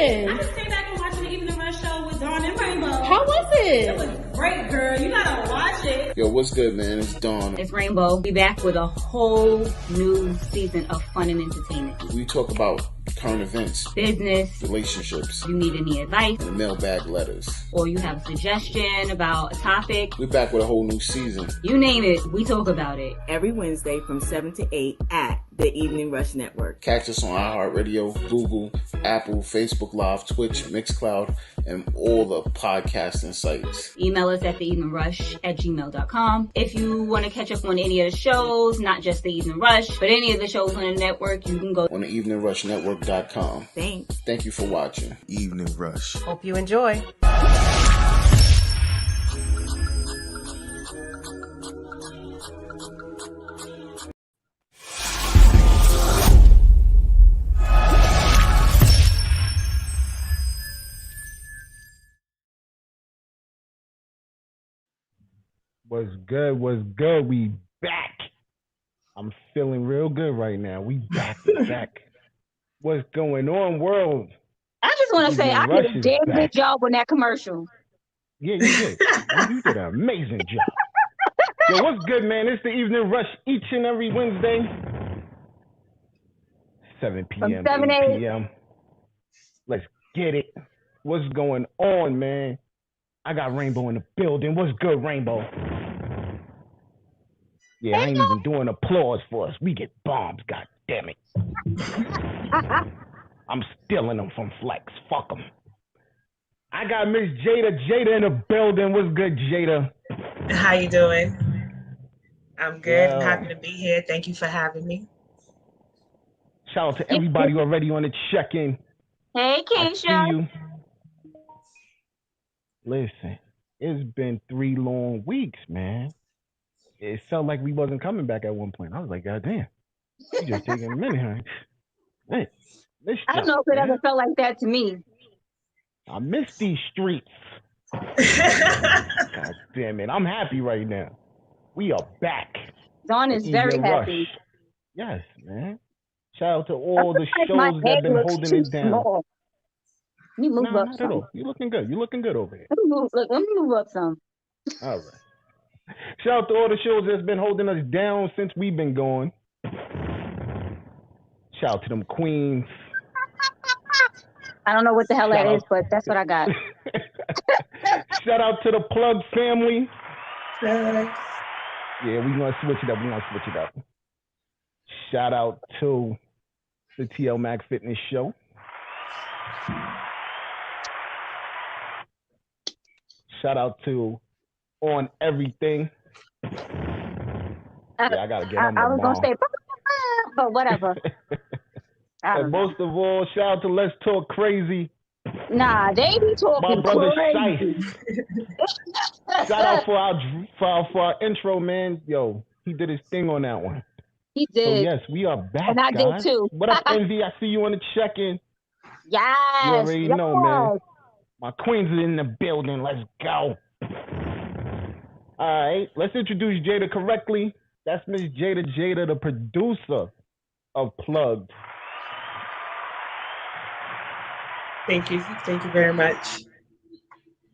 I was? just came back and watching the Evening Rush show with Dawn and Rainbow. How was it? It was great, girl. You gotta watch it. Yo, what's good, man? It's Dawn. It's Rainbow. We back with a whole new season of fun and entertainment. We talk about current events, business, relationships. You need any advice, and mailbag letters, or you have a suggestion about a topic. We're back with a whole new season. You name it, we talk about it. Every Wednesday from 7 to 8 at the Evening Rush Network. Catch us on iHeartRadio, Google, Apple, Facebook Live, Twitch, Mixcloud, and all the podcasting sites. Email us at theeveningrush@gmail.com. If you want to catch up on any of the shows, not just the Evening Rush, but any of the shows on the network, you can go on the eveningrushnetwork.com. Thanks. Thank you for watching. Evening Rush. Hope you enjoy. What's good? What's good? We back. I'm feeling real good right now. We back. What's going on, world? I just want to say I did a damn good job on that commercial. Yeah, you did. You did an amazing job. Yo, what's good, man? It's the Evening Rush each and every Wednesday. 7 p.m. From 7 8 p.m. Let's get it. What's going on, man? I got Rainbow in the building. What's good, Rainbow? Yeah, I ain't even doing applause for us. We get bombs, god damn it. I'm stealing them from Flex. Fuck them. I got Miss Jada in the building. What's good, Jada? How you doing? I'm good. Yeah. I'm happy to be here. Thank you for having me. Shout out to everybody already on the check-in. Hey, Keisha. I see you. Listen, it's been 3 long weeks, man. It felt like we wasn't coming back at one point. I was like, God damn, you just taking a minute, huh? Man, I don't know if it ever felt like that to me. I miss these streets. God damn it, I'm happy right now. We are back. Dawn is very happy. Yes, man. Shout out to all the shows that have been holding it down. Let me move up not some. at all. You're looking good. You're looking good over here. Let me move up some. All right. Shout out to all the shows that's been holding us down since we've been gone. Shout out to them queens. I don't know what the hell that is, but that's what I got. Shout out to the Plug family. Thanks. Yeah, we're going to switch it up. Shout out to the TL Mac Fitness Show. Shout out to On Everything. I gotta get on I was going to say, but whatever. And most of all, shout out to Let's Talk Crazy. Nah, they be talking My brother crazy. Shout out for our intro, man. Yo, he did his thing on that one. He did. So yes, we are back. And I guys. did too. What up, Envy? I see you on the check-in. Yes. You already know, man. My queens are in the building. Let's go. All right, let's introduce Jada correctly. That's Miss Jada, the producer of Plugged. Thank you. Thank you very much.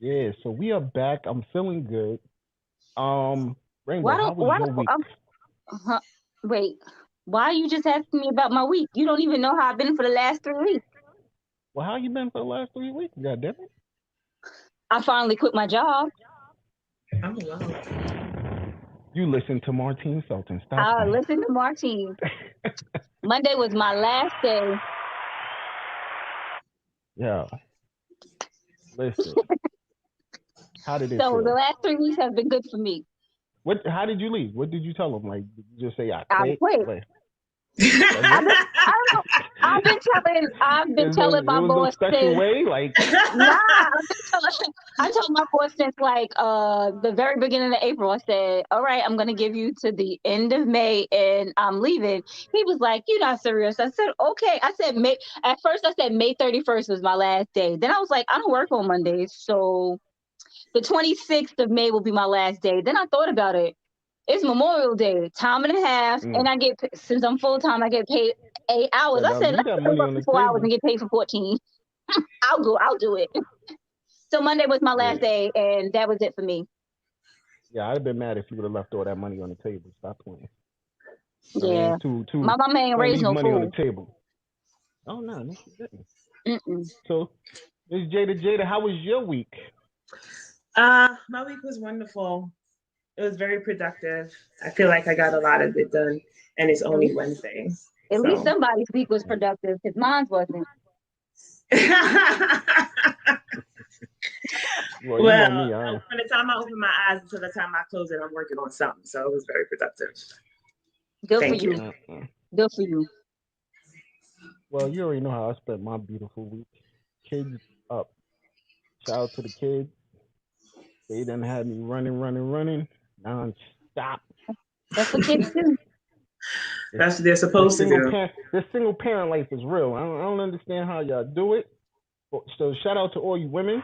Yeah, so we are back. I'm feeling good. Rainbow, how was your week? Wait, why are you just asking me about my week? You don't even know how I've been for the last 3 weeks. Well, how you been for the last 3 weeks? God damn it. I finally quit my job. Oh, wow. You listen to Martine Sultan. Stop. I listened to Martine. Monday was my last day. Yeah. Listen. How did it So feel? the last 3 weeks have been good for me. How did you leave? What did you tell them? Like, did you just say I quit? Like, I've been telling my boss special way, like I told my boss since like the very beginning of April. I said, all right, I'm gonna give you to the end of May and I'm leaving. He was like, you're not serious. I said, okay. I said May 31st was my last day. Then I was like, I don't work on Mondays, so the 26th of May will be my last day. Then I thought about it. It's Memorial Day, time and a half, and I since I'm full time, I get paid 8 hours. I said, let's work for 4 hours and get paid for 14. I'll do it. So Monday was my last Yeah. day, and that was it for me. Yeah, I'd have been mad if you would have left all that money on the table. Stop playing. I Yeah. mean, My mama ain't don't raised leave no money on the fool. table. Oh no, she didn't. Mm-mm. So, Miss Jada, how was your week? My week was wonderful. It was very productive. I feel like I got a lot of it done, and it's At only least, Wednesday. at least So. somebody's week was productive, because mine wasn't. Well, you know me, from the time I open my eyes until the time I close it, I'm working on something. So it was very productive. Good Thank for you. Good for you. Well, you already know how I spent my beautiful week. Kids up. Shout out to the kids. They done had me running, non-stop. That's what kids do. That's what they're supposed to do. This single parent life is real. I don't understand how y'all do it. So shout out to all you women.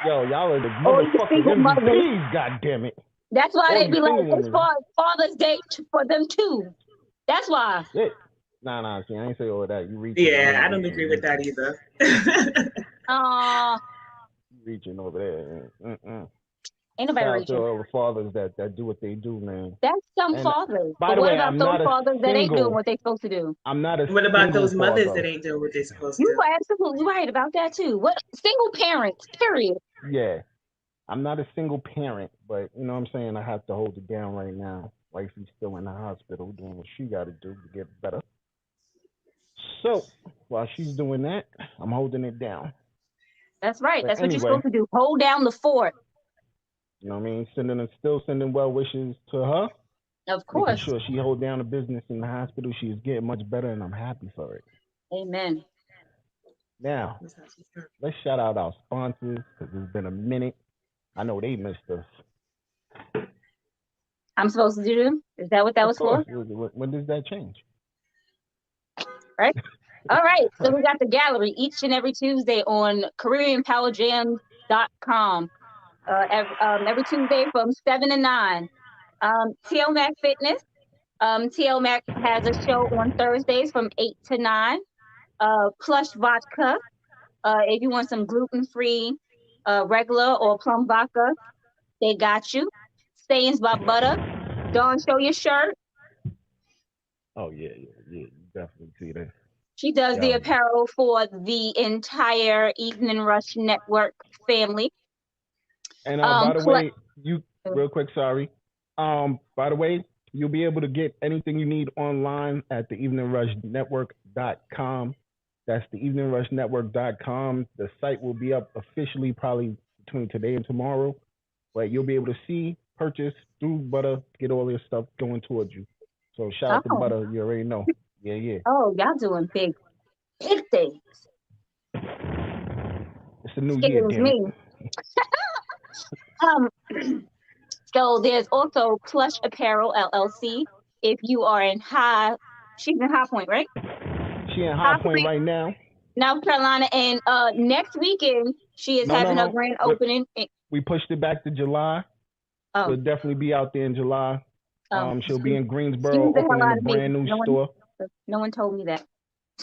Yo, y'all are the All you motherfucking single mothers. MVPs, goddammit. That's why All they you be like, single it's women. Father's Day for them too. That's why. Yeah. Nah, see, I ain't say all of that. You reaching. Yeah, I don't agree with that either. You reaching over there. Ain't nobody Shout out to reaching. all the fathers that do what they do, man. That's some And fathers. by But the what way, about I'm those not a fathers that ain't doing single. what they supposed to do? I'm not a What about single those mothers father. that ain't doing what they're supposed to You do? are absolutely right about that too. What single parents, period. Yeah. I'm not a single parent, but you know what I'm saying? I have to hold it down right now. Wifey's still in the hospital doing what she got to do to get better. So while she's doing that, I'm holding it down. That's right. But That's what you're anyway, supposed to do. Hold down the fort. you know what I mean? Still sending well wishes to her. Of Making course. sure she hold down the business in the hospital. She is getting much better, and I'm happy for it. Amen. Now, let's shout out our sponsors because it's been a minute. I know they missed us. I'm supposed to do them? Is that what that was for? When does that change? Right? All right. So we got the gallery each and every Tuesday on CaribbeanPowerJam.com. Every Tuesday from 7 to 9. TL Mac Fitness. TL Mac has a show on Thursdays from 8 to 9. Plush Vodka. If you want some gluten-free, regular or plum vodka, they got you. Stains by Butter. Dawn, show your shirt. Oh, yeah. You definitely see that. She does the apparel for the entire Evening Rush Network family. And by the way, real quick, sorry. By the way, you'll be able to get anything you need online at the eveningrushnetwork.com. That's the eveningrushnetwork.com. The site will be up officially probably between today and tomorrow, but you'll be able to see, purchase through Butter, get all your stuff going towards you. So shout out to Butter. You already know. Yeah. Oh, y'all doing big things. It's a new year, damn it. So there's also Plush Apparel LLC. If you are she's in High Point, right? She in High Point right now. North Carolina, and next weekend she is having her grand opening. We pushed it back to July. Oh. She'll definitely be out there in July. She'll be in Greensboro opening a brand new store. No one told me that.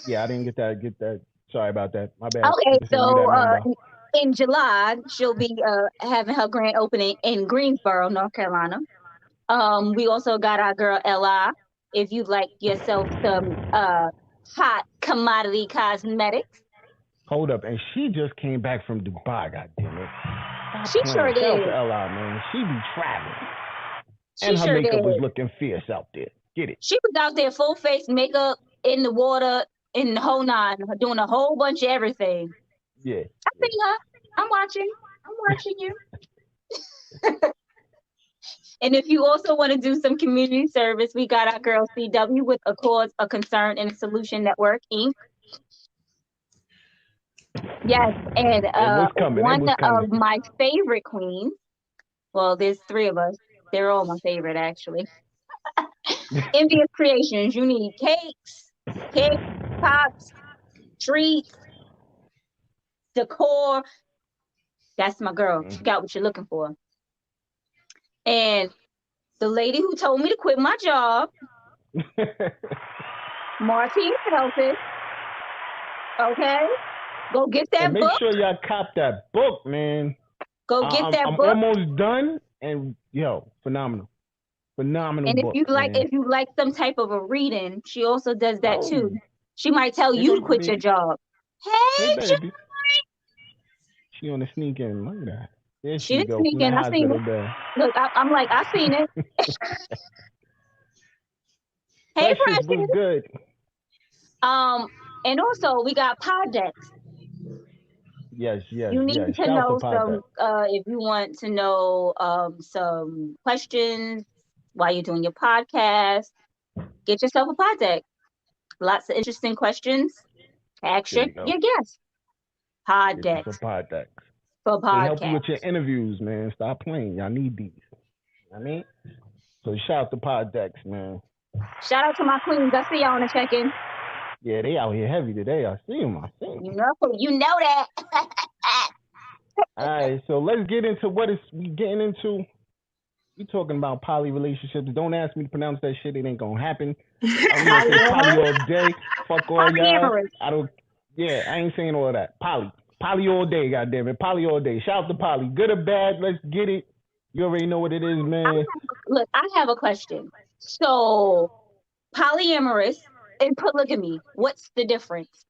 Yeah, I didn't get that. Sorry about that. My bad. Okay, so in July she'll be having her grand opening in Greensboro, North Carolina. We also got our girl Ella. If you like yourself some hot commodity cosmetics. Hold up, and she just came back from Dubai. God damn it! She sure did. Shout out to Ella, man. She be traveling. And her makeup was looking fierce out there. Get it? She was out there full face makeup in the water in the whole nine, doing a whole bunch of everything. Yeah. I see her. I'm watching you. And if you also want to do some community service, we got our girl CW with A Cause, A Concern, and a Solution Network, Inc. Yes, and one of my favorite queens, well, there's 3 of us. They're all my favorite, actually. Envious Creations. You need cakes, pops, treats, decor. That's my girl. She got what you're looking for. And the lady who told me to quit my job, Martine Felton, Okay, go get And that make book. sure y'all cop that book, man. Go get that I'm book. almost done, and phenomenal And book, man. if you like some type of a reading, she also does that Oh, too. She might tell here you goes to the quit your baby. job. Hey, Hey, baby. She on the sneak in. Look at that. There she she didn't go sneak from the in. I seen hospital it. bed. Look, I'm like, I seen it. Hey, Precious was Precious. good. And also we got pod decks. Yes. You need to Shout out to know Pod some. Deck. If you want to know some questions while you're doing your podcast, get yourself a pod deck. Lots of interesting questions. Ask There you your go. guests. Pod Get you some decks Pod Decks. for They help you podcasts. with your interviews, man. Stop playing. Y'all need these. You know what I mean? So shout out to Pod Decks, man. Shout out to my queens. I see y'all on the check-in. Yeah, they out here heavy today. I see them. You know that. All right, so let's get into what is we getting into. We talking about poly relationships. Don't ask me to pronounce that shit. It ain't gonna happen. I'm gonna say poly all day. Fuck all y'all. Polyamorous. I don't. Yeah, I ain't saying all of that. Poly all day. Goddamn it, poly all day. Shout out to poly. Good or bad, let's get it. You already know what it is, man. Look, I have a question. So, polyamorous and polygamy, what's the difference?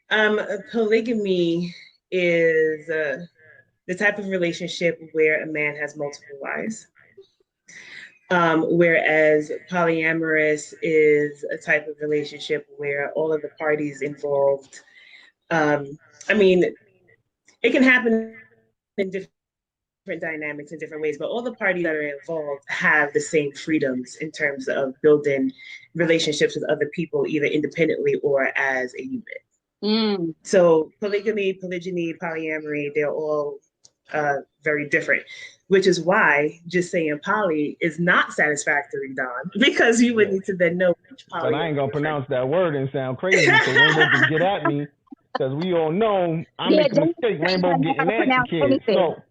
Polygamy is the type of relationship where a man has multiple wives. Whereas polyamorous is a type of relationship where all of the parties involved, I mean, it can happen in different dynamics in different ways, but all the parties that are involved have the same freedoms in terms of building relationships with other people, either independently or as a unit. Mm. So polygamy, polygyny, polyamory, they're all very different, which is why just saying poly is not satisfactory, Don, because you would need to then know which poly. But I ain't gonna pronounce that word and sound crazy, so Rainbow can get at me, because we all know I make a mistake. Rainbow getting nasty kids. So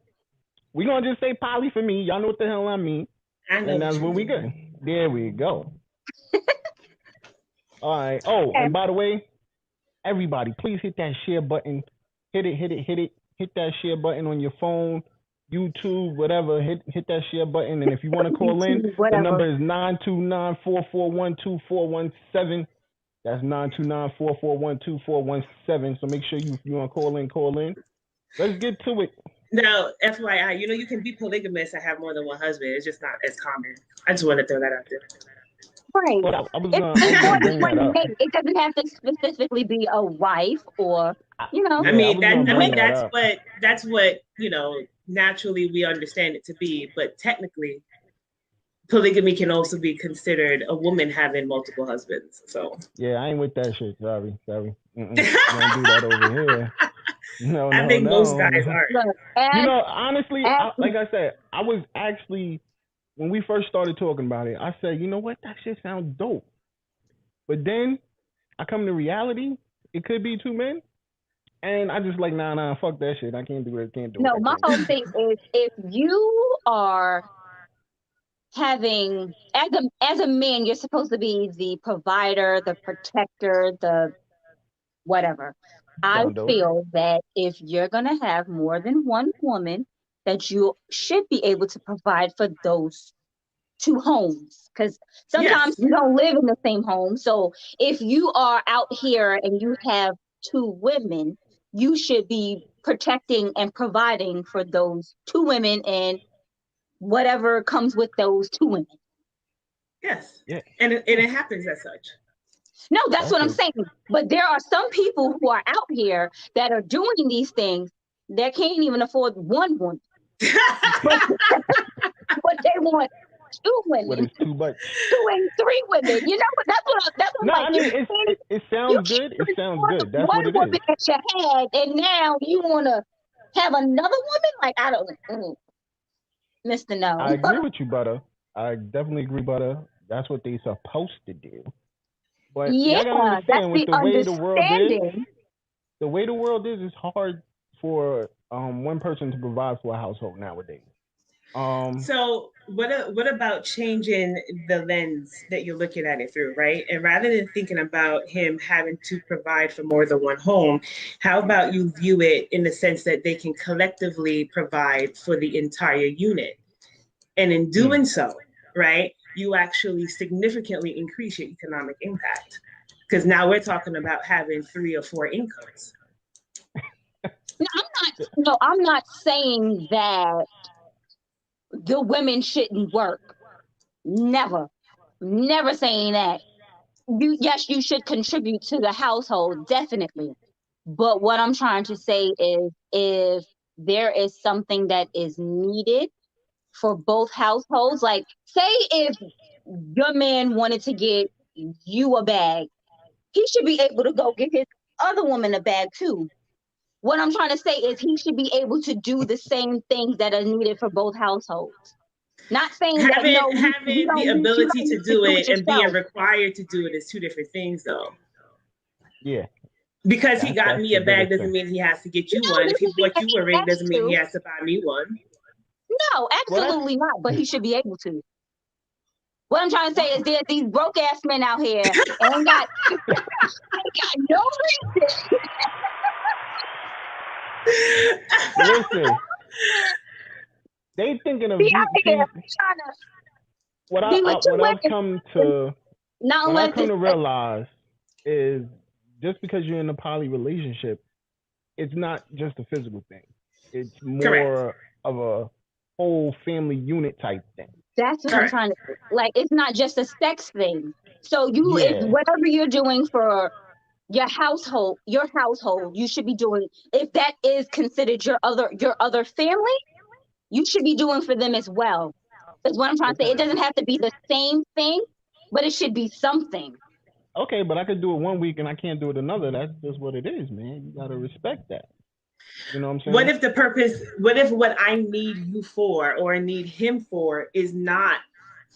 we gonna just say poly for me. Y'all know what the hell I mean. And that's when we good. There we go. All right. Oh, and by the way, everybody, please hit that share button. Hit it. Hit that share button on your phone, YouTube, whatever. Hit that share button. And if you want to call in, the number is 929-441-2417. That's 929-441-2417. So make sure you want to call in. Let's get to it. Now, FYI, you can be polygamous and have more than one husband. It's just not as common. I just want to throw that out there. Right. Well, I was gonna bring that up. It doesn't have to specifically be a wife or, I mean, that's what naturally we understand it to be. But technically, polygamy can also be considered a woman having multiple husbands. So yeah, I ain't with that shit. Sorry. Don't do that over here. No, I think most guys are. Honestly, like I said, I was actually, when we first started talking about it, I said, you know what, that shit sounds dope. But then I come to reality, it could be two men, and I just like, nah, fuck that shit. I can't do it. No, my whole thing is, if you are having, as a man, you're supposed to be the provider, the protector, the whatever. I feel that if you're going to have more than one woman, that you should be able to provide for those two homes, because sometimes you don't live in the same home. So if you are out here and you have two women, you should be protecting and providing for those two women and whatever comes with those two women. Yes. Yeah. And it happens as such. No, that's what I'm saying. But there are some people who are out here that are doing these things that can't even afford one woman. but they want two women. What is too much? 2 and 3 women. You know, that's what no, like. I mean, it sounds good. It sounds good. That's what it is. One woman that you had, and now you want to have another woman? Like, I don't, Mr. No. I agree with you, Butter. I definitely agree, Butter. That's what they supposed to do. But y'all gotta understand, with the way the world is, it's hard for one person to provide for a household nowadays. So what about changing the lens that you're looking at it through, right? And rather than thinking about him having to provide for more than one home, how about you view it in the sense that they can collectively provide for the entire unit? And in doing so, right, you actually significantly increase your economic impact. Because now we're talking about having 3 or 4 incomes. I'm not saying that the women shouldn't work. Never. Never saying that. Yes, you should contribute to the household, definitely. But what I'm trying to say is if there is something that is needed for both households, like say if your man wanted to get you a bag, he should be able to go get his other woman a bag too. What I'm trying to say is he should be able to do the same things that are needed for both households. Not saying that Having no, having the you ability don't to need to do do it it and being yourself. required to do it is 2 different things, though. Yeah. Because he got That's me the a bag biggest doesn't thing. mean he has to get you No, one. he If he should be bought you a ring, doesn't mean he to. has to buy me one. No, Well, absolutely not. But he should be able to. What I'm trying to say is there's these broke ass men out here and ain't got no reason. listen, they thinking of Be out here see, trying to what be with two what I've come women. to Not what I've unless come to it's realize is just because you're in a poly relationship, it's not just a physical thing. It's Correct. more of a whole family unit type thing. that's what I'm Correct. trying to like. It's not just a sex thing. So if Yeah. whatever you're doing for your household, you should be doing. If that is considered your other family, you should be doing for them as well. That's what I'm trying to say. Okay. It doesn't have to be the same thing, but it should be something. Okay, but I could do it one week and I can't do it another. That's just what it is, man. You gotta respect that. You know what I'm saying? What if what I need you for or need him for is not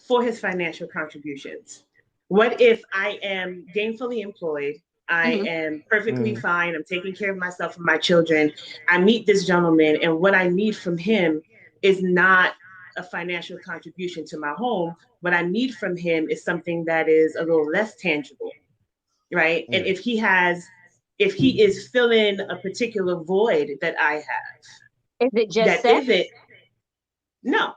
for his financial contributions? What if I am gainfully employed? I Hmm. am perfectly fine. I'm taking care of myself and my children. I meet this gentleman, and what I need from him is not a financial contribution to my home. What I need from him is something that is a little less tangible, right? And if he is filling a particular void that I have, Is it just that sex? isn't, no.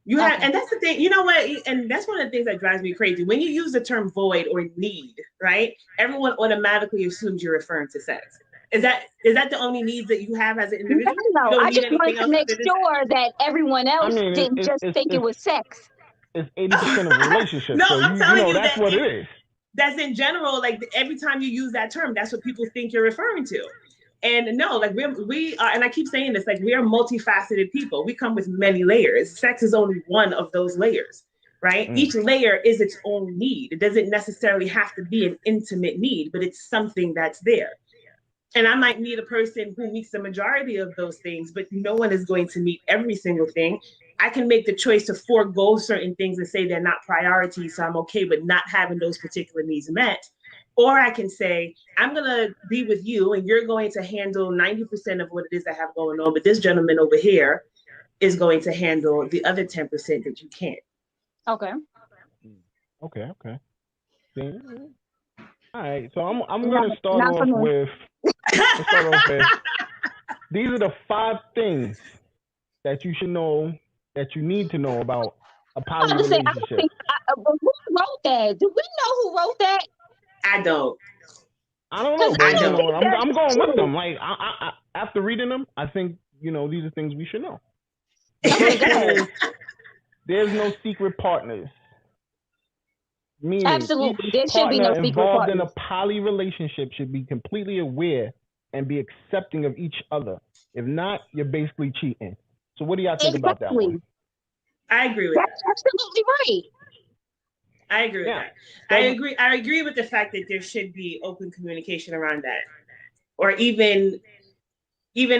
You have, Okay. and that's the thing, you know what? And that's one of the things that drives me crazy. When you use the term void or need, right? Everyone automatically assumes you're referring to sex. Is that the only needs that you have as an individual? You No, don't I need just wanted anything to else make other than sex? sure that everyone I else mean, didn't just think it was sex. it's 80% of a relationship, No, so I'm you telling know you that's that what it is. that's in general, like every time you use that term, that's what people think you're referring to. And no, like we are, and I keep saying this, like we are multifaceted people. We come with many layers. Sex is only one of those layers, right? Each layer is its own need. It doesn't necessarily have to be an intimate need, but it's something that's there. And I might meet a person who meets the majority of those things, but no one is going to meet every single thing. I can make the choice to forego certain things and say they're not priorities, so I'm okay with not having those particular needs met. Or I can say, I'm going to be with you and you're going to handle 90% of what it is I have going on, but this gentleman over here is going to handle the other 10% that you can't. Okay. Okay. See? All right, so I'm Not, gonna start not for off me. with let's start off with these are the 5 things that you should know that you need to know about a I'm poly about to say, I don't relationship. think, but who wrote that? Do we know who wrote that? I don't. I don't know, Because I but I you don't don't. know, think that's I'm going with true. them. Like after reading them, I think these are things we should know. The Okay, first go one ahead. is there's no secret partners. Meaning Absolutely. each There should be no partner secret involved in partners. a poly relationship should be completely aware and be accepting of each other. If not, you're basically cheating. So what do y'all think about that one? Exactly. I agree with that. That's absolutely right. I agree with Yeah. that. So I agree with the fact that there should be open communication around that. Or even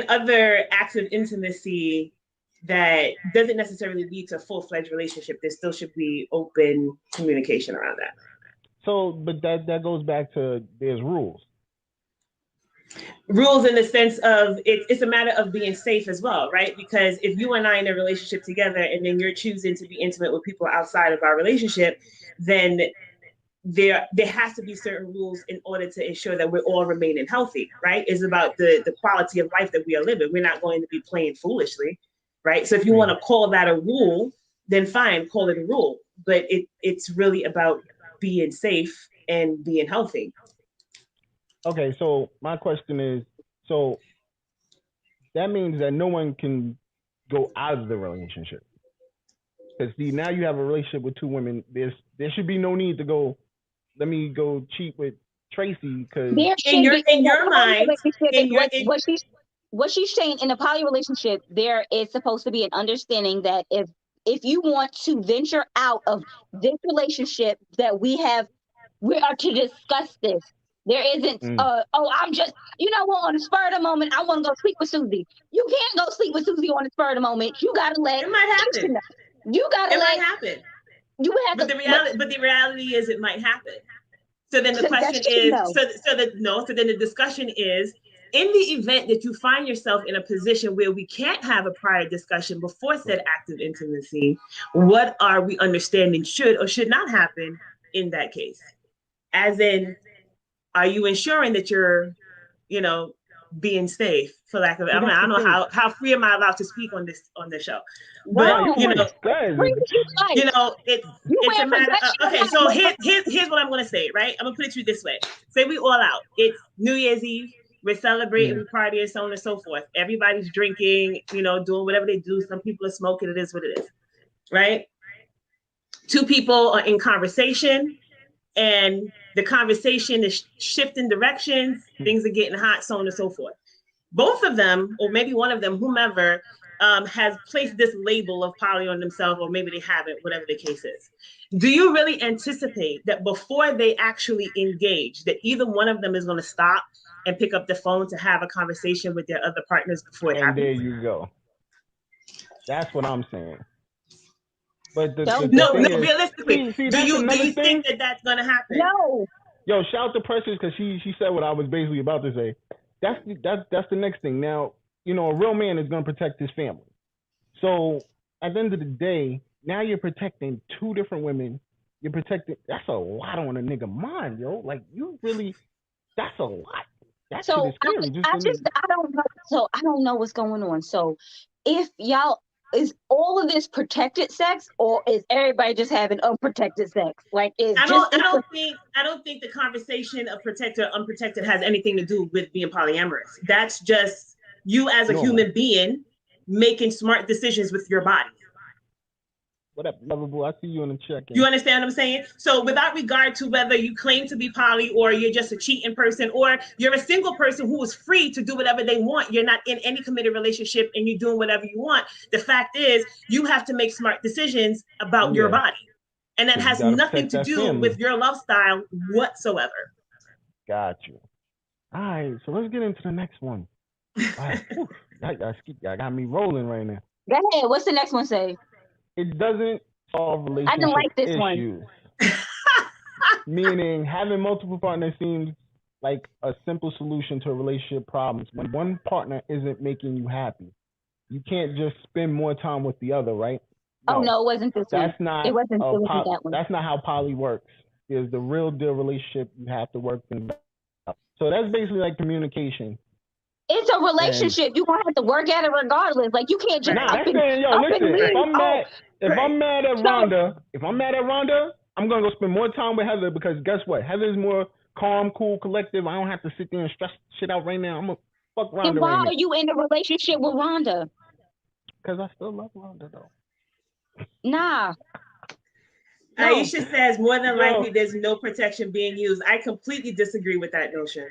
other acts of intimacy that doesn't necessarily lead to a full-fledged relationship. There still should be open communication around that. but that goes back to there's rules. Rules in the sense of it's a matter of being safe as well, right? Because if you and I in a relationship together and then you're choosing to be intimate with people outside of our relationship, then there has to be certain rules in order to ensure that we're all remaining healthy, right? It's about the quality of life that we are living. We're not going to be playing foolishly, right? So if you want to call that a rule, then fine, call it a rule. But it's really about being safe and being healthy. Okay, so my question is, so that means that no one can go out of the relationship. Because see, now you have a relationship with two women. There should be no need to go. Let me go cheat with Tracy because There In should your be in in a your poly mind, relationship. in your in What she's saying in a poly relationship, there is supposed to be an understanding that if you want to venture out of this relationship, that we are to discuss this. There isn't I'm just, you know what, on the spur of the moment I want to go sleep with Susie. You can't go sleep with Susie on the spur of the moment. You gotta let it might Keisha happen. know. You gotta It might let happen. you have But to the reality is it might happen. So then the that's question true is, though. so then the discussion is, in the event that you find yourself in a position where we can't have a prior discussion before said active intimacy, what are we understanding should or should not happen in that case? As in, are you ensuring that you're, you know, being safe, for lack of, see, I that's don't the know thing. how free am I allowed to speak on this show, No, but you No, free. Go free ahead. as you like. it's You a wear matter protection of, or okay. not, So but here's what I'm gonna say, right? I'm gonna put it to you this way. Say we all out. It's New Year's Eve. We're celebrating, we partying, so on and so forth. Everybody's drinking, doing whatever they do. Some people are smoking. It is what it is, right? Two people are in conversation, and the conversation is shifting directions. Things are getting hot, so on and so forth. Both of them, or maybe one of them, whomever, has placed this label of poly on themselves, or maybe they haven't, whatever the case is. Do you really anticipate that before they actually engage, that either one of them is going to stop and pick up the phone to have a conversation with their other partners before it And there happens? you go. That's what I'm saying. But don't the No, do no. thing it. is, Realistically, see, do that's you another think thing. that that's going to happen? No. Yo, shout out to Precious because she said what I was basically about to say. That's the next thing. Now, a real man is gonna protect his family. So at the end of the day, now you're protecting two different women. You're protecting. That's a lot on a nigga mind, yo. Like you really, that's a lot. That shit So is scary. I don't know. So I don't know what's going on. So if y'all is all of this protected sex, or is everybody just having unprotected sex? Like I don't think the conversation of protected or unprotected has anything to do with being polyamorous. That's just you as a normal. human being making smart decisions with your body. What up, lovable? I see you in the check-in. You understand what I'm saying? So without regard to whether you claim to be poly or you're just a cheating person or you're a single person who is free to do whatever they want, you're not in any committed relationship and you're doing whatever you want. The fact is you have to make smart decisions about your body. And that has nothing to do with your lifestyle whatsoever. Got you. All right, so let's get into the next one. That got me rolling right now. Go ahead. What's the next one say? It doesn't solve relationship I didn't like this issues. Meaning having multiple partners seems like a simple solution to a relationship problems. When one partner isn't making you happy, you can't just spend more time with the other, right? No. Oh no, it wasn't this that's one. Not it wasn't that one. That's not how poly works. Is the real deal relationship you have to work things out. So that's basically like communication. It's a relationship. You're gonna have to work at it regardless. Like you can't just listen. If I'm mad at Rhonda, I'm gonna go spend more time with Heather because guess what? Heather's more calm, cool, collective. I don't have to sit there and stress shit out right now. I'm gonna fuck Rhonda. Then why are you in a relationship with Rhonda? Because I still love Rhonda though. Nah. No. Aisha says more than likely there's no protection being used. I completely disagree with that notion.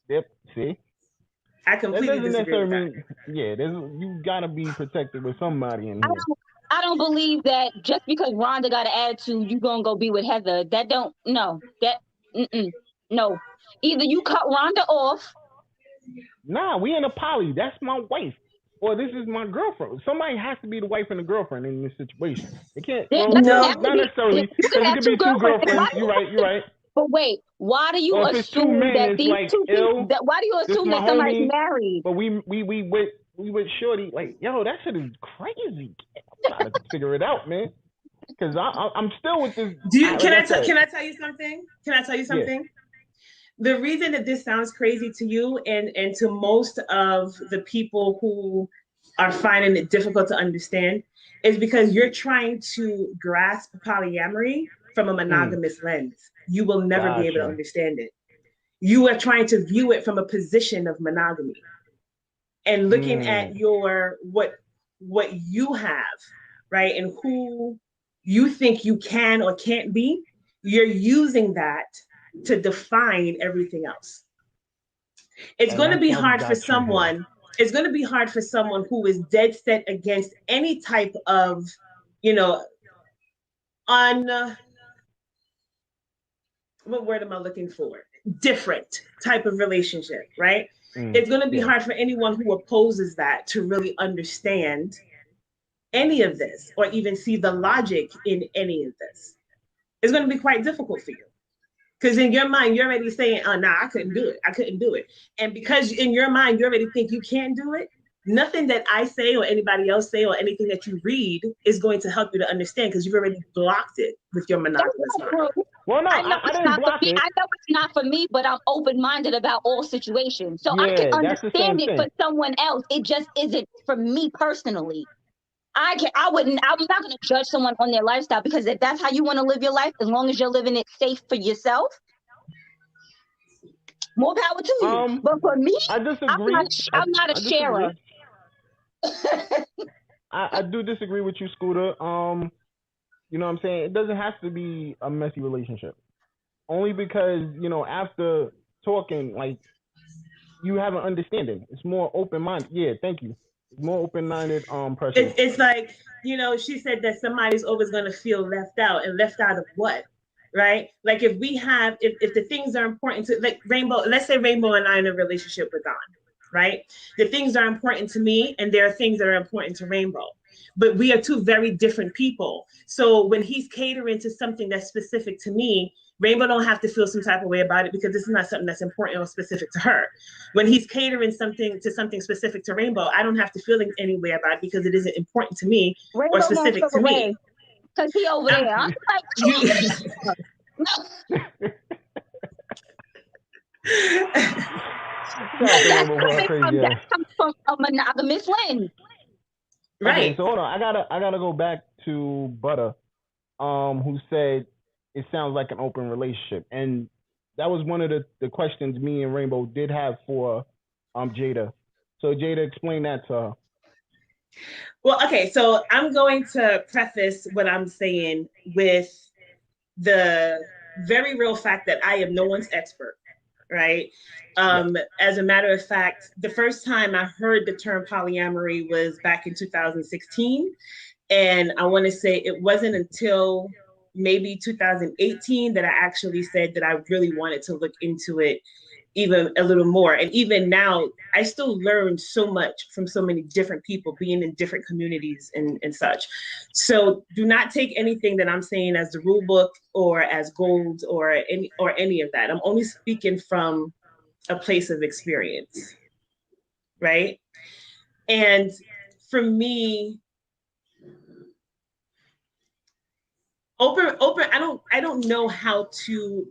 Yep. See. I completely disagree with that. You gotta be protected with somebody in here. I don't believe that just because Rhonda got an attitude, you gonna go be with Heather. No. Either you cut Rhonda off. Nah, we in a poly. That's my wife. Or this is my girlfriend. Somebody has to be the wife and the girlfriend in this situation. It can't. Well, not necessarily. Because it could be two girlfriends. You're right. But wait, why do you Or if it's two assume men, that it's these like, two people? ill. Why do you This assume my that somebody's homie, married? but we with Shorty. Like, yo, that shit is crazy. I'm trying to figure it out, man. Because I'm still with this. Like I said, Can I tell you something? Can I tell you yeah. something? The reason that this sounds crazy to you and to most of the people who are finding it difficult to understand is because you're trying to grasp polyamory from a monogamous lens. You will never be able to Gotcha. understand it. You are trying to view it from a position of monogamy and looking at your what you have, right? And who you think you can or can't be, you're using that to define everything else. It's And going to that's be why we hard for got you here. someone, it's going to be hard for someone who is dead set against any type of, you know, on what word am I looking for? Different type of relationship, right? It's going to be Yeah. hard for anyone who opposes that to really understand any of this or even see the logic in any of this. It's going to be quite difficult for you. Because in your mind, you're already saying, oh, nah, I couldn't do it. I couldn't do it. And because in your mind, you already think you can do it, nothing that I say or anybody else say or anything that you read is going to help you to understand because you've already blocked it with your monogamous mind. Well, no, I know I it's didn't not for block me. it. I know it's not for me, but I'm open-minded about all situations. So I can Yeah, that's the same understand it for thing. someone else. It just isn't for me personally. I'm not gonna judge someone on their lifestyle because if that's how you want to live your life, as long as you're living it safe for yourself, more power to you. But for me, I disagree. I'm not a I sharer. disagree. I do disagree with you, Scooter. You know what I'm saying? It doesn't have to be a messy relationship. Only because, after talking, like, you have an understanding. It's more open minded. Yeah, thank you. It's more open minded person. It's like, she said that somebody's always going to feel left out, and left out of what? Right? Like if the things are important to, like Rainbow, let's say Rainbow and I are in a relationship with Don, right? The things are important to me, and there are things that are important to Rainbow. But we are two very different people. So when he's catering to something that's specific to me, Rainbow don't have to feel some type of way about it because this is not something that's important or specific to her. When he's catering something specific to Rainbow, I don't have to feel any way about it because it isn't important to me Rainbow or won't specific feel to me. away because he over there. I'm like, You, that's coming from a monogamous lens. right. Okay, so hold on. I gotta go back to Butter, who said it sounds like an open relationship, and that was one of the questions me and Rainbow did have for Jada. So Jada, explain that to her. Well, okay, so I'm going to preface what I'm saying with the very real fact that I am no one's expert, right? As a matter of fact, the first time I heard the term polyamory was back in 2016. And I want to say it wasn't until maybe 2018 that I actually said that I really wanted to look into it even a little more. And even now, I still learn so much from so many different people being in different communities and such. So do not take anything that I'm saying as the rule book or as gold or any of that. I'm only speaking from a place of experience, right? And for me, open, I don't know how to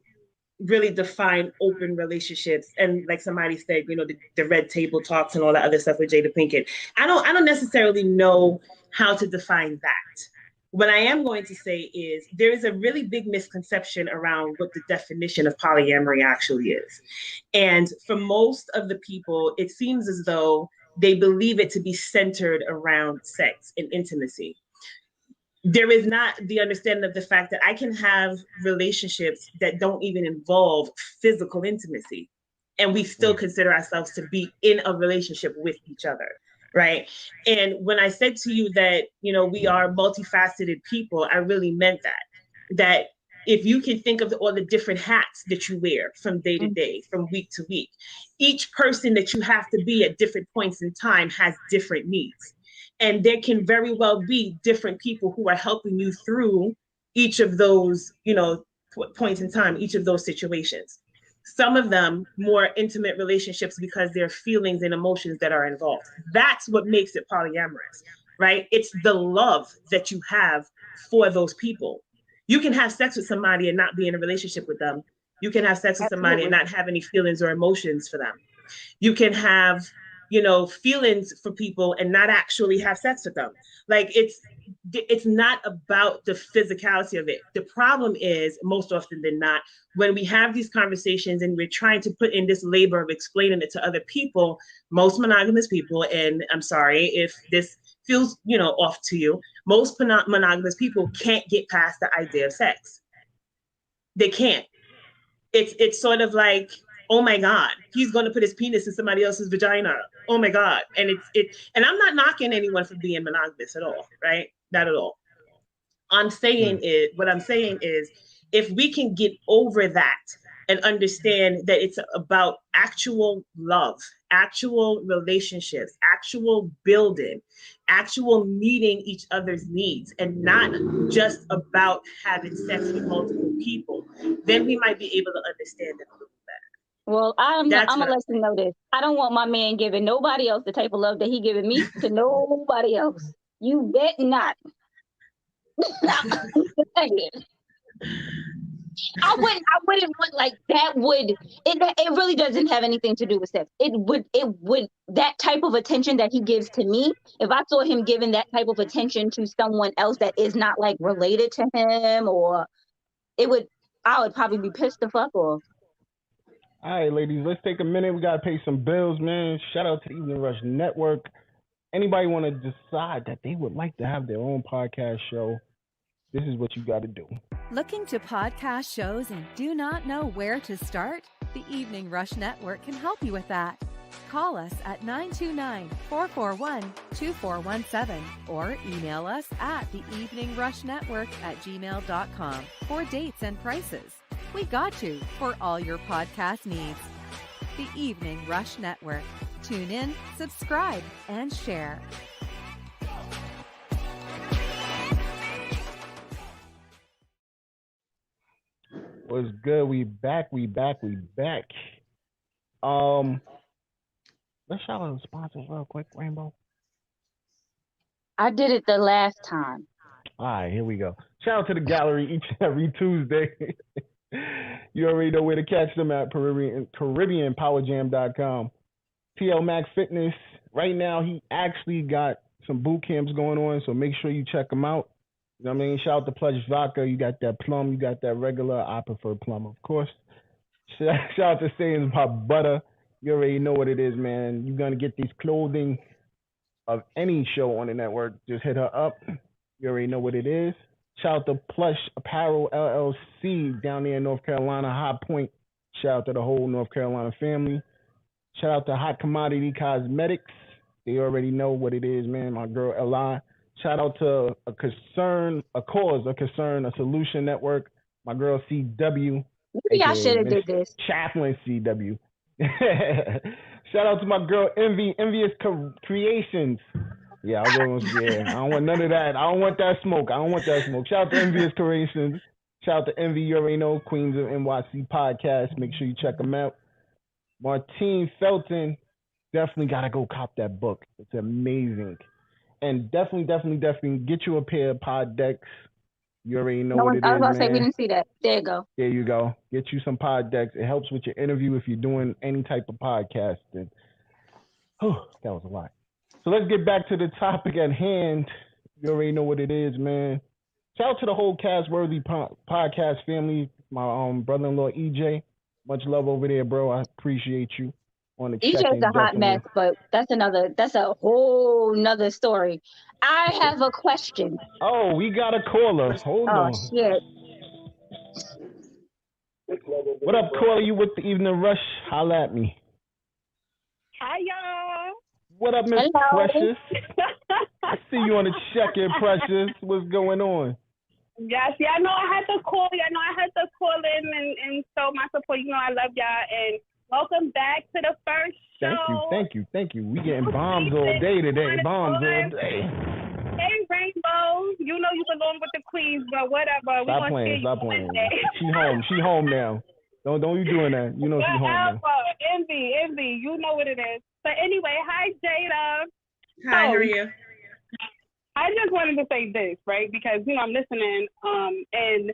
really define open relationships. And like somebody said, the red table talks and all that other stuff with Jada Pinkett. I don't necessarily know how to define that. What I am going to say is there is a really big misconception around what the definition of polyamory actually is. And for most of the people, it seems as though they believe it to be centered around sex and intimacy. There is not the understanding of the fact that I can have relationships that don't even involve physical intimacy, and we still consider ourselves to be in a relationship with each other, right? And when I said to you that, we are multifaceted people, I really meant that if you can think of all the different hats that you wear from day to day, from week to week, each person that you have to be at different points in time has different needs. And there can very well be different people who are helping you through each of those, points in time, each of those situations. Some of them more intimate relationships because there are feelings and emotions that are involved. That's what makes it polyamorous, right? It's the love that you have for those people. You can have sex with somebody and not be in a relationship with them. You can have sex with somebody and not have any feelings or emotions for them. You can have, feelings for people and not actually have sex with them. Like it's not about the physicality of it. The problem is, most often than not, when we have these conversations and we're trying to put in this labor of explaining it to other people, most monogamous people, and I'm sorry if this feels, off to you, most monogamous people can't get past the idea of sex. They can't. It's sort of like, oh my God, he's going to put his penis in somebody else's vagina. Oh my God. And and I'm not knocking anyone for being monogamous at all, right? Not at all. What I'm saying is, if we can get over that and understand that it's about actual love, actual relationships, actual building, actual meeting each other's needs, and not just about having sex with multiple people, then we might be able to understand it a little better. Well, I'm gonna let you know this. I don't want my man giving nobody else the type of love that he giving me to nobody else. You bet not. I wouldn't want like that. It really doesn't have anything to do with sex. It would that type of attention that he gives to me. If I saw him giving that type of attention to someone else that is not like related to him, or I would probably be pissed the fuck off. All right, ladies, let's take a minute. We gotta pay some bills, man. Shout out to Evening Rush Network. Anybody want to decide that they would like to have their own podcast show? This is what you got to do. Looking to podcast shows and do not know where to start? The Evening Rush Network can help you with that. Call us at 929-441-2417 or email us at theeveningrushnetwork@gmail.com for dates and prices. We got you for all your podcast needs. The Evening Rush Network. Tune in, subscribe, and share. What's good? We back. Let's shout out the sponsors real quick, Rainbow. I did it the last time. All right, here we go. Shout out to the gallery each and every Tuesday. You already know where to catch them at CaribbeanPowerJam.com. TL Mac Fitness. Right now, he actually got some boot camps going on, so make sure you check them out. You know what I mean? Shout out to Plush Vodka. You got that plum. You got that regular. I prefer plum, of course. Shout out to Sayings by Butter. You already know what it is, man. You're going to get these clothing of any show on the network. Just hit her up. You already know what it is. Shout out to Plush Apparel LLC down there in North Carolina, High Point. Shout out to the whole North Carolina family. Shout out to Hot Commodity Cosmetics. They already know what it is, man. My girl Eli. Shout out to a Solution Network. My girl CW. Maybe I should have did this. Chaplain CW. Shout out to my girl Envious Creations. Yeah, I don't want none of that. I don't want that smoke. Shout out to Envious Creations. Shout out to Envy. You already know, Queens of NYC podcast. Make sure you check them out. Martine Felton. Definitely got to go cop that book. It's amazing. And definitely get you a pair of pod decks. You already know what it is, man. I was about to say, we didn't see that. There you go. There you go. Get you some pod decks. It helps with your interview if you're doing any type of podcasting. That was a lot. So let's get back to the topic at hand. You already know what it is, man. Shout out to the whole Cast-Worthy podcast family. My brother-in-law, EJ. Much love over there, bro. I appreciate you. EJ's a hot mess, but that's a whole nother story. I have a question. Oh, we got a caller. Hold on. Oh, shit. What up, caller? You with the Evening Rush? Holla at me. Hi, y'all. What up, Miss Precious? I see you on the check-in, Precious. What's going on? Yes, yeah, I know I had to call. I know I had to call in and show my support. You know I love y'all, and welcome back to the first show. Thank you. We getting bombs all day today. Hey, Rainbow, you know you belong with the queens, but whatever. Stop playing. Stop playing. She home. She home now. Don't you doing that. You know she home now. Envy. You know what it is. But anyway, hi, Jada. Hi, how are you? I just wanted to say this, right? Because, I'm listening, and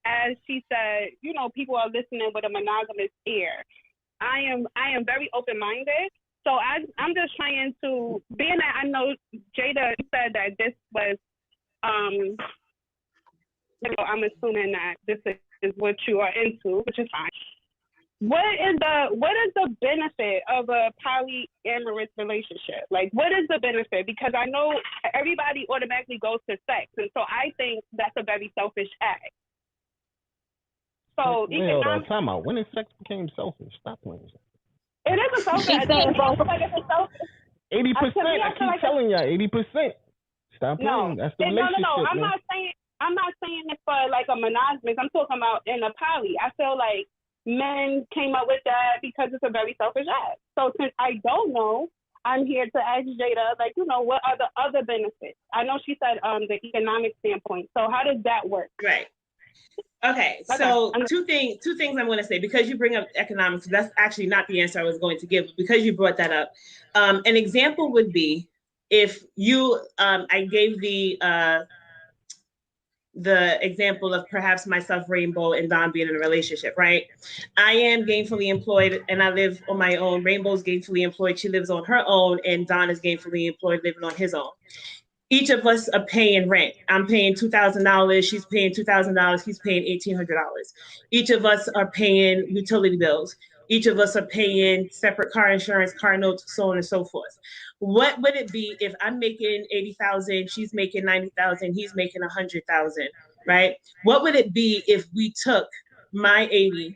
as she said, people are listening with a monogamous ear. I am very open-minded. So I'm just trying to, being that I know Jada said that this was, I'm assuming that this is what you are into, which is fine. What is the benefit of a polyamorous relationship? Like, what is the benefit? Because I know everybody automatically goes to sex, and so I think that's a very selfish act. So, hold on, time out. When did sex became selfish? Stop playing. It is a selfish act. Like it's a selfish. 80%. I keep telling y'all, 80%. Stop playing. That's the relationship. No. Man. I'm not saying it for like a monogamous. I'm talking about in a poly. I feel like men came up with that because it's a very selfish act. So since I don't know, I'm here to ask Jada, like, what are the other benefits? I know she said the economic standpoint. So how does that work? Right. Okay, so two things I'm going to say, because you bring up economics. That's actually not the answer I was going to give, but because you brought that up. An example would be if you, I gave the example of perhaps myself, Rainbow, and Don being in a relationship, right? I am gainfully employed and I live on my own. Rainbow's gainfully employed. She lives on her own, and Don is gainfully employed, living on his own. Each of us are paying rent. I'm paying $2,000. She's paying $2,000. He's paying $1,800. Each of us are paying utility bills. Each of us are paying separate car insurance, car notes, so on and so forth. What would it be if I'm making $80,000, she's making $90,000, he's making $100,000, right? What would it be if we took my 80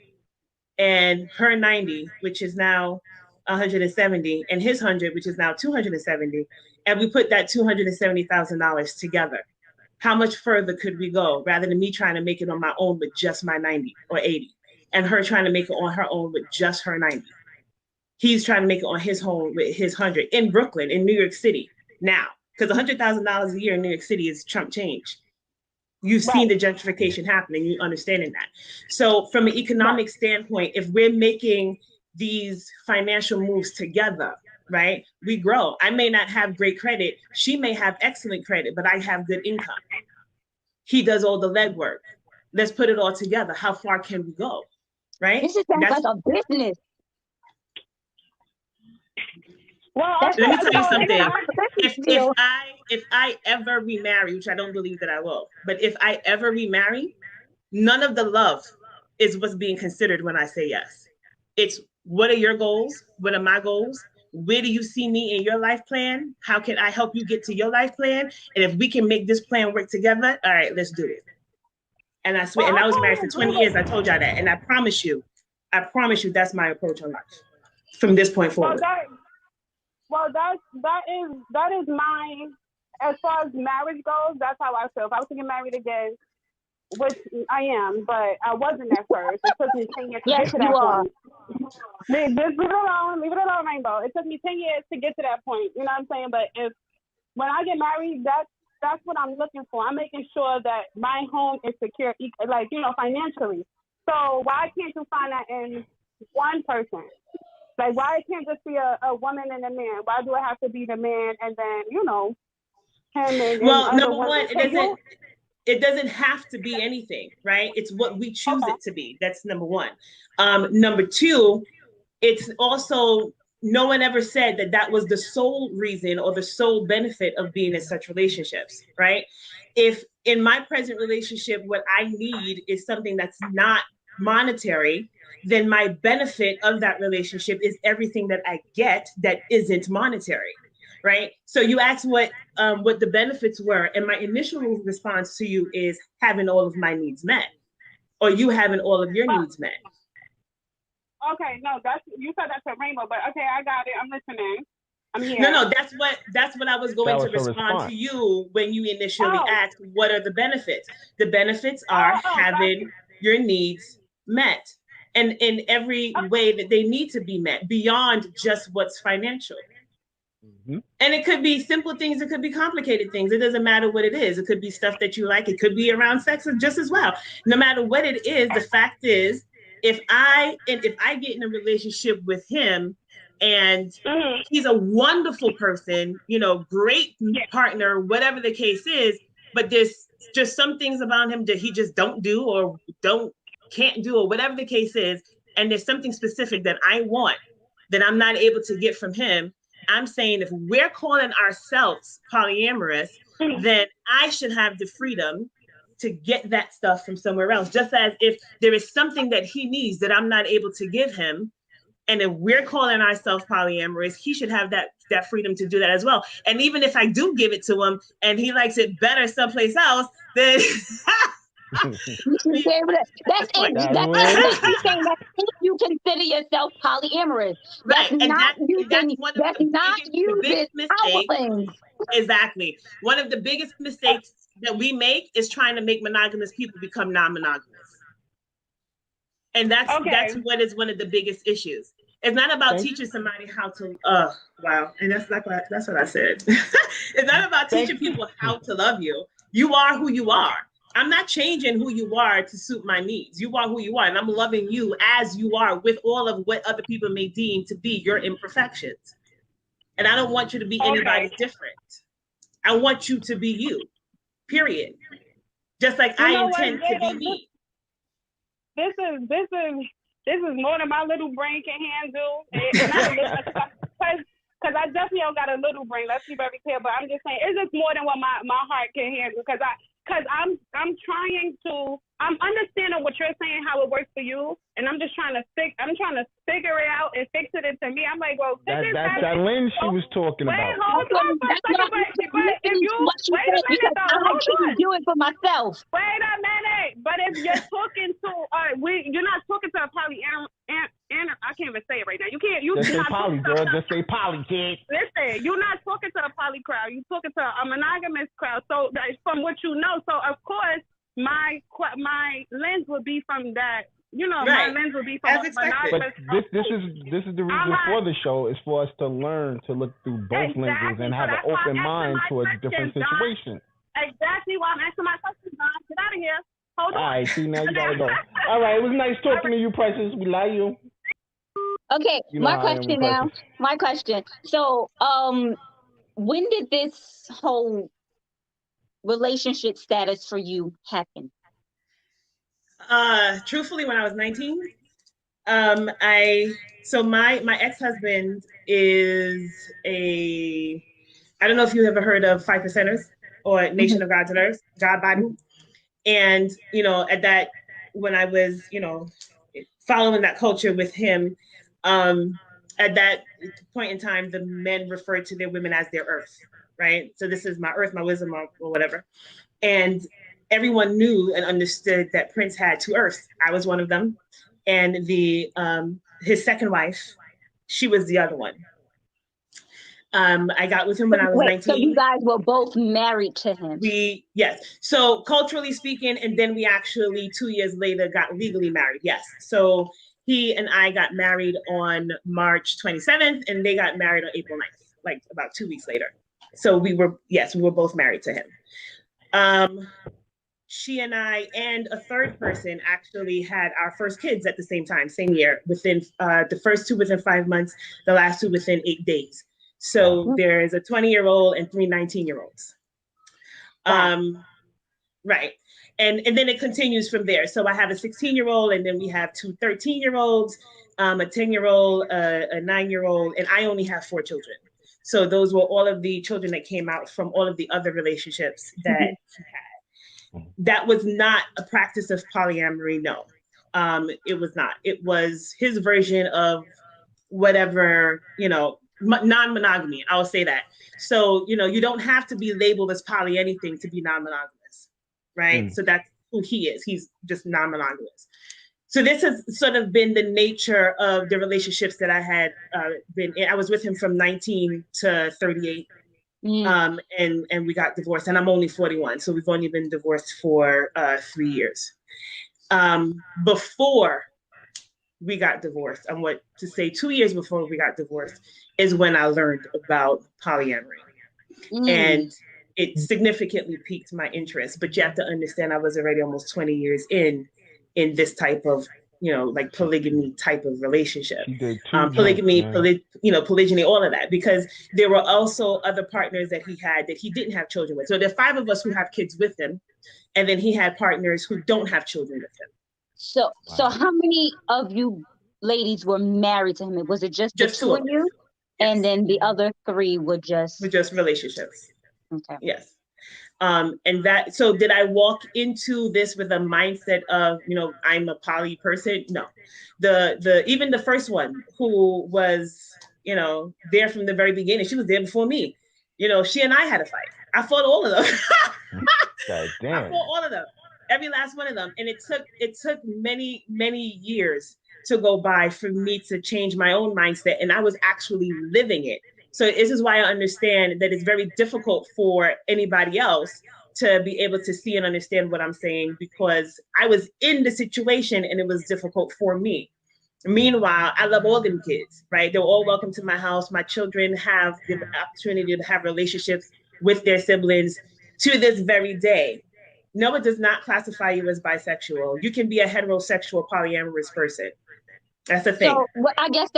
and her 90, which is now 170, and his 100, which is now 270, and we put that $270,000 together? How much further could we go, rather than me trying to make it on my own with just my 90 or 80, and her trying to make it on her own with just her 90? He's trying to make it on his home with his 100 in Brooklyn, in New York City now, because $100,000 a year in New York City is chump change. You've seen the gentrification happening, you're understanding that. So from an economic standpoint, if we're making these financial moves together, right, we grow. I may not have great credit. She may have excellent credit, but I have good income. He does all the legwork. Let's put it all together. How far can we go, right? This is like a business. Well, let me tell you something. If I ever remarry, which I don't believe that I will, but if I ever remarry, none of the love is what's being considered when I say yes. It's what are your goals? What are my goals? Where do you see me in your life plan? How can I help you get to your life plan? And if we can make this plan work together, all right, let's do it. And I swear, and I was married for 20 years. I told y'all that. And I promise you, that's my approach on life from this point forward. That is my, as far as marriage goes, that's how I feel. If I was to get married again, which I am, but I wasn't at first. It took me 10 years to get to that point. Just leave it alone, Rainbow. It took me 10 years to get to that point. You know what I'm saying? But when I get married, that's what I'm looking for. I'm making sure that my home is secure, like, financially. So why can't you find that in one person? Like, why it can't just be a woman and a man? Why do it have to be the man and then, him and well, number one, it doesn't have to be anything, right? It's what we choose it to be. That's number one. Number two, it's also, no one ever said that was the sole reason or the sole benefit of being in such relationships, right? If in my present relationship, what I need is something that's not monetary, then my benefit of that relationship is everything that I get that isn't monetary, right? So you asked what the benefits were, and my initial response to you is having all of my needs met, or you having all of your needs met. Okay, no, you said that to Rainbow, but okay, I got it. I'm listening. I'm here. No, that's what I was going to respond to you when you initially asked, what are the benefits? The benefits are having your needs met, and in every way that they need to be met, beyond just what's financial. Mm-hmm. And it could be simple things. It could be complicated things. It doesn't matter what it is. It could be stuff that you like. It could be around sex just as well. No matter what it is, the fact is, if I get in a relationship with him and he's a wonderful person, great partner, whatever the case is, but there's just some things about him that he just don't do or can't do or whatever the case is, and there's something specific that I want that I'm not able to get from him. I'm saying if we're calling ourselves polyamorous, then I should have the freedom to get that stuff from somewhere else. Just as if there is something that he needs that I'm not able to give him, and if we're calling ourselves polyamorous, he should have that freedom to do that as well. And even if I do give it to him and he likes it better someplace else, then That's if you consider yourself polyamorous. Right. That's not using mistakes. Exactly. One of the biggest mistakes that we make is trying to make monogamous people become non-monogamous. And that's what is one of the biggest issues. It's not about teaching somebody how to wow. And that's what I said. It's not about teaching people how to love you. You are who you are. I'm not changing who you are to suit my needs. You are who you are, and I'm loving you as you are with all of what other people may deem to be your imperfections. And I don't want you to be anybody different. I want you to be you, period. Just like I intend to be me. This is more than my little brain can handle. Because I definitely don't got a little brain. Let's be very clear. But I'm just saying, it's just more than what my heart can handle. Because I'm understanding what you're saying, how it works for you, and I'm trying to figure it out and fix it into me. I'm like, well, that's that lens she was talking about. Wait, hold on for a second. I can't do it for myself. Wait a minute. But if you're talking to, you're not talking to a I can't even say it right now. You can't. Just say poly, girl. Just say poly, kid. Listen, you're not talking to a poly crowd. You're talking to a monogamous crowd. So from what you know, so of course my lens would be from that. My lens would be from monogamous. But this is the reason for the show is for us to learn to look through both lenses and have an open mind to a different situation. Exactly why I'm asking my question, Don. Get out of here. Hold on. All right, see, now you gotta go. All right, it was nice talking to you, Precious. We love you. Okay, my question. So, when did this whole relationship status for you happen? Truthfully, when I was 19, my ex-husband is I don't know if you ever heard of 5%ers or Nation of God's and Earth, God Bible. And, at that, when I was, following that culture with him, at that point in time, the men referred to their women as their earth, right? So this is my earth, my wisdom, or whatever. And everyone knew and understood that Prince had two earths. I was one of them. And his second wife, she was the other one. I got with him when I was 19. So you guys were both married to him? Yes. So culturally speaking, and then we actually 2 years later got legally married. Yes. So he and I got married on March 27th, and they got married on April 9th, like about 2 weeks later. So we were both married to him. She and I and a third person actually had our first kids at the same time, same year, within the first two within 5 months, the last two within 8 days. So there's a 20-year-old and 3 19-year-olds. Right. And then it continues from there. So I have a 16-year-old, and then we have 2 13-year-olds, a 10-year-old, a 9-year-old, and I only have 4 children. So those were all of the children that came out from all of the other relationships that he had. That was not a practice of polyamory, no. It was not. It was his version of whatever, non-monogamy, I will say that. So, you don't have to be labeled as poly anything to be non-monogamous, right? So that's who he is. He's just non-monogamous. So this has sort of been the nature of the relationships that I had been in. I was with him from 19 to 38, and we got divorced, and I'm only 41. So we've only been divorced for 3 years. Before we got divorced, and what to say 2 years before we got divorced is when I learned about polyamory. And it significantly piqued my interest. But you have to understand, I was already almost 20 years in this type of, like polygamy type of relationship. Polygamy, polygyny, all of that, because there were also other partners that he had that he didn't have children with. So there are 5 of us who have kids with him, and then he had partners who don't have children with him. So how many of you ladies were married to him? Was it just the 2 of you? Yes. And then the other 3 were just relationships. Okay. Yes. And that, so did I walk into this with a mindset of, I'm a poly person? No. Even the first one who was, there from the very beginning, she was there before me. She and I had a fight. I fought all of them. I fought all of them, every last one of them. And it took many, many years to go by for me to change my own mindset. And I was actually living it. So this is why I understand that it's very difficult for anybody else to be able to see and understand what I'm saying, because I was in the situation and it was difficult for me. Meanwhile, I love all them kids, right? They're all welcome to my house. My children have the opportunity to have relationships with their siblings to this very day. No, it does not classify you as bisexual. You can be a heterosexual polyamorous person. That's the thing. So I guess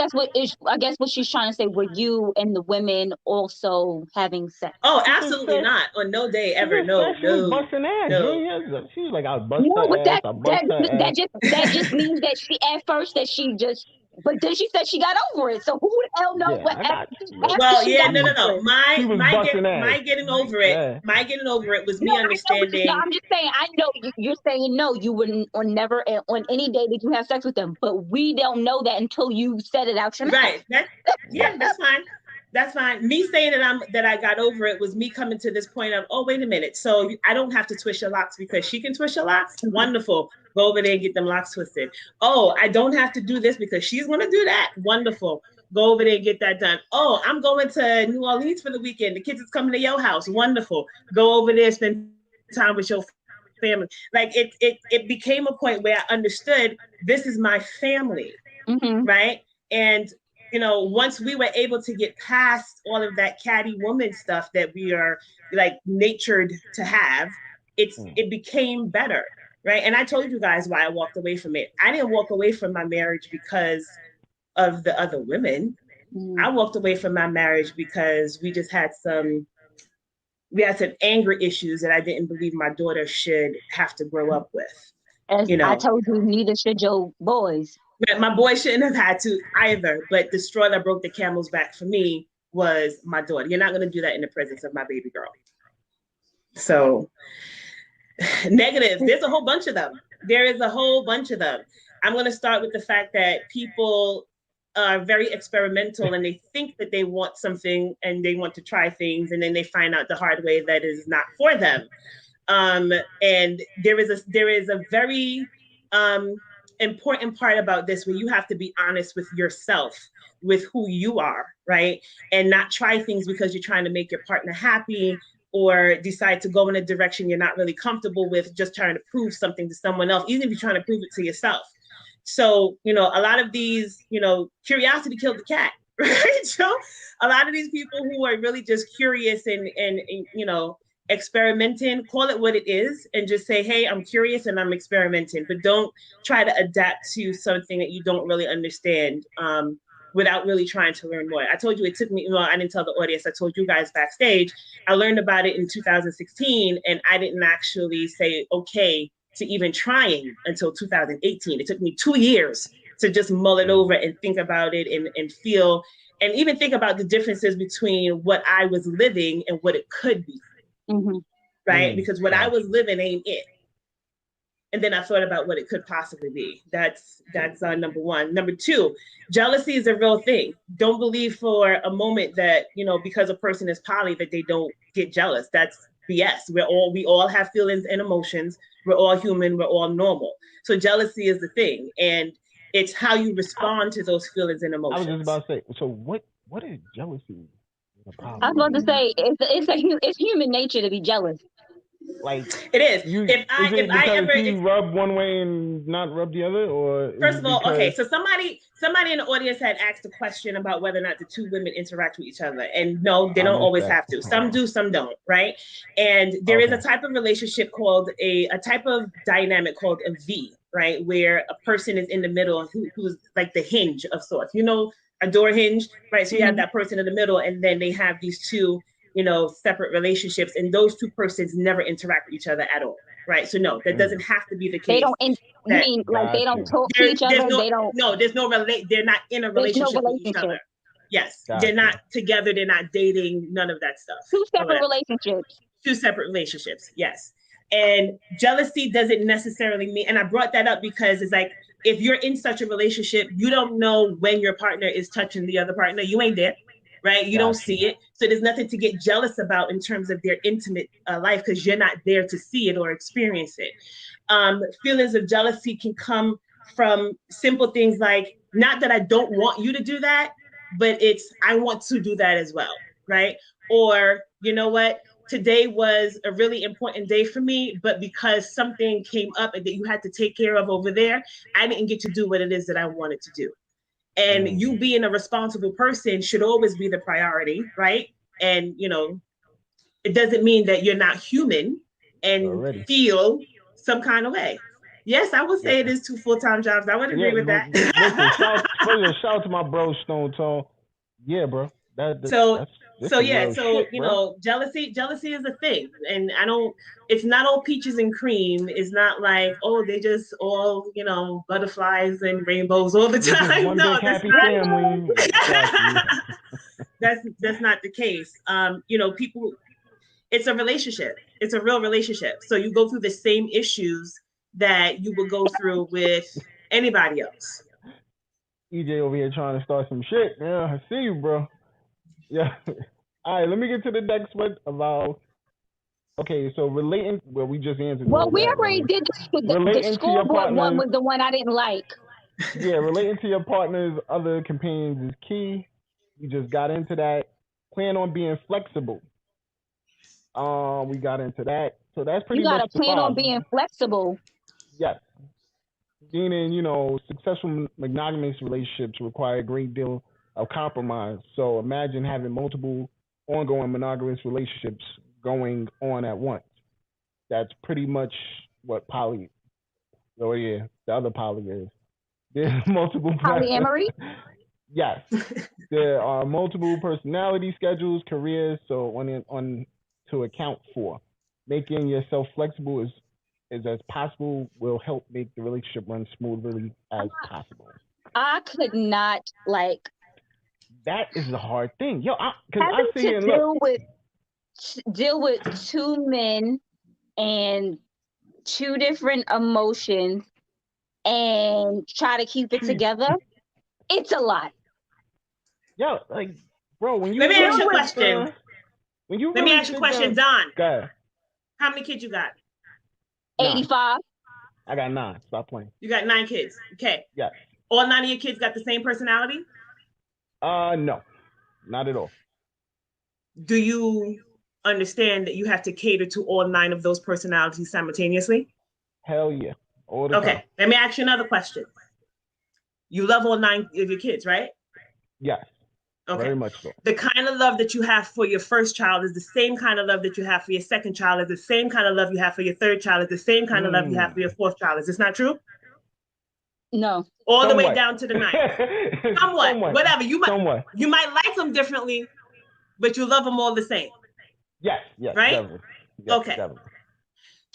what she's trying to say. Were you and the women also having sex? Oh, absolutely not. On no day ever. No. Busting ass. No. She was like, I bust her ass. That just means that she at first that she just. But then she said she got over it. So who the hell knows what happened? Well, yeah, no. My getting over it was me understanding. I'm just saying, I know you're saying no, you wouldn't, or never on any day that you have sex with them. But we don't know that until you said it out your mouth. Right. That's fine. That's fine. Me saying that I got over it was me coming to this point of, oh, wait a minute. So I don't have to twist your locks because she can twist your locks. Wonderful. Go over there and get them locks twisted. Oh, I don't have to do this because she's going to do that. Wonderful. Go over there and get that done. Oh, I'm going to New Orleans for the weekend. The kids is coming to your house. Wonderful. Go over there, spend time with your family. Like it became a point where I understood this is my family, right? And once we were able to get past all of that catty woman stuff that we are like natured to have, it became better, right? And I told you guys why I walked away from it. I didn't walk away from my marriage because of the other women. I walked away from my marriage because we had some anger issues that I didn't believe my daughter should have to grow up with. As I told you, neither should your boys. My boy shouldn't have had to either, but the straw that broke the camel's back for me was my daughter. You're not going to do that in the presence of my baby girl. So negative. There's a whole bunch of them. There is a whole bunch of them. I'm going to start with the fact that people are very experimental and they think that they want something and they want to try things, and then they find out the hard way that is not for them. And there is a very important part about this where you have to be honest with yourself, with who you are, right? And not try things because you're trying to make your partner happy or decide to go in a direction you're not really comfortable with, just trying to prove something to someone else, even if you're trying to prove it to yourself. So, a lot of these, curiosity killed the cat, right? So a lot of these people who are really just curious and experimenting, call it what it is and just say, hey, I'm curious and I'm experimenting, but don't try to adapt to something that you don't really understand without really trying to learn more. I told you it took me, I didn't tell the audience, I told you guys backstage, I learned about it in 2016 and I didn't actually say okay to even trying until 2018. It took me 2 years to just mull it over and think about it and feel, and even think about the differences between what I was living and what it could be. Right? Because what I was living ain't it. And then I thought about what it could possibly be. That's number one. Number two, jealousy is a real thing. Don't believe for a moment that, because a person is poly that they don't get jealous. That's BS. We all have feelings and emotions. We're all human. We're all normal. So jealousy is the thing. And it's how you respond to those feelings and emotions. I was just about to say, so what is jealousy? I was about to say, it's human nature to be jealous. Like it is. you, If I ever he rub one way and not rub the other, or first of all, okay, so somebody in the audience had asked a question about whether or not the two women interact with each other, and no, they don't always have to. Some do, some don't, right? And there is a type of relationship called a type of dynamic called a V, right, where a person is in the middle who's like the hinge of sorts. You know, a door hinge, right? So you have that person in the middle, and then they have these two, separate relationships, and those two persons never interact with each other at all, right? So no, that doesn't have to be the case. They don't. You mean like they don't talk to each other? No, they don't. No, there's no relate. They're not in a relationship with each other. Yes, they're not together. They're not dating. None of that stuff. Two separate relationships. Two separate relationships. Yes, and jealousy doesn't necessarily mean. And I brought that up because it's like if you're in such a relationship, you don't know when your partner is touching the other partner. You ain't there. Right? You don't see it. So there's nothing to get jealous about in terms of their intimate life because you're not there to see it or experience it. Feelings of jealousy can come from simple things like, not that I don't want you to do that, but it's, I want to do that as well, right? Or, you know what? Today was a really important day for me, but because something came up and that you had to take care of over there, I didn't get to do what it is that I wanted to do. And you being a responsible person should always be the priority, right? And, it doesn't mean that you're not human and feel some kind of way. Yes, I would say it is 2 full-time jobs. I would agree with that. Listen, shout out to my bro, Stone Tone. Yeah, bro. Jealousy is a thing, and it's not all peaches and cream. It's not like, oh, they just all, butterflies and rainbows all the time. No, that's not. That's not the case. People, it's a relationship. It's a real relationship. So you go through the same issues that you would go through with anybody else. EJ over here trying to start some shit. Yeah, I see you, bro. Yeah. All right, let me get to the next one about. Okay, so relating. Well, we just answered. Well, we already did the scoreboard one was the one I didn't like. Yeah, relating to your partner's other companions is key. We just got into that. Plan on being flexible. We got into that. So that's pretty much. You got to plan on being flexible. Yes. Being in, successful monogamous relationships require a great deal of compromise. So imagine having multiple ongoing monogamous relationships going on at once. That's pretty much what the other poly is. There's multiple polyamory. Yes, there are multiple personality schedules, careers, so on to account for. Making yourself flexible is as possible will help make the relationship run smoothly as possible. I could not that is a hard thing, yo. Deal with two men and two different emotions and try to keep it together. It's a lot. Yo, bro, when you let me ask you a question. Let me ask you a question, Don. Go ahead. How many kids you got? 85. I got 9. Stop playing. You got 9 kids. Okay. Yeah. All 9 of your kids got the same personality? No, not at all. Do you understand that you have to cater to all 9 of those personalities simultaneously? Hell yeah. All the time. Let me ask you another question. You love all 9 of your kids, right? Yes. Okay. Very much so. The kind of love that you have for your first child is the same kind of love that you have for your second child, is the same kind of love you have for your third child, is the same kind of love you have for your fourth child. Is this not true? No. All the way down to the 9th. Somewhat. Whatever. You might like them differently, but you love them all the same. Yes. Right? Definitely. Yes, okay. Definitely.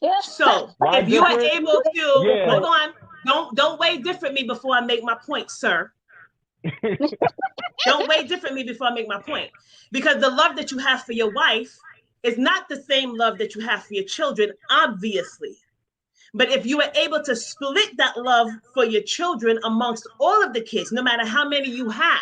Yeah. So if you are able to hold on, don't weigh differently before I make my point, sir. Don't weigh differently before I make my point. Because the love that you have for your wife is not the same love that you have for your children, obviously. But if you are able to split that love for your children amongst all of the kids, no matter how many you have,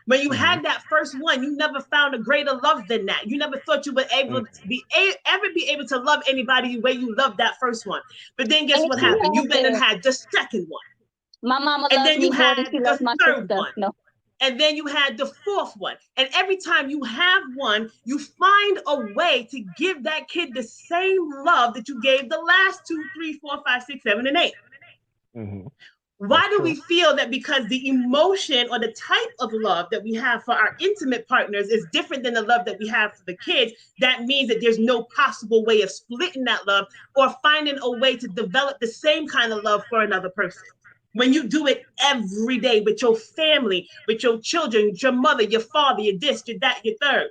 when you had that first one, you never found a greater love than that. You never thought you would ever be able to love anybody the way you loved that first one. But then guess what happened? You went and had the second one. My mama and loves then me you more had than she the loves my third sister. one. No. And then you had the fourth one. And every time you have one, you find a way to give that kid the same love that you gave the last 2, 3, 4, 5, 6, 7, and 8. Mm-hmm. Why do we feel that because the emotion or the type of love that we have for our intimate partners is different than the love that we have for the kids, that means that there's no possible way of splitting that love or finding a way to develop the same kind of love for another person? When you do it every day with your family, with your children, your mother, your father, your this, your that, your third.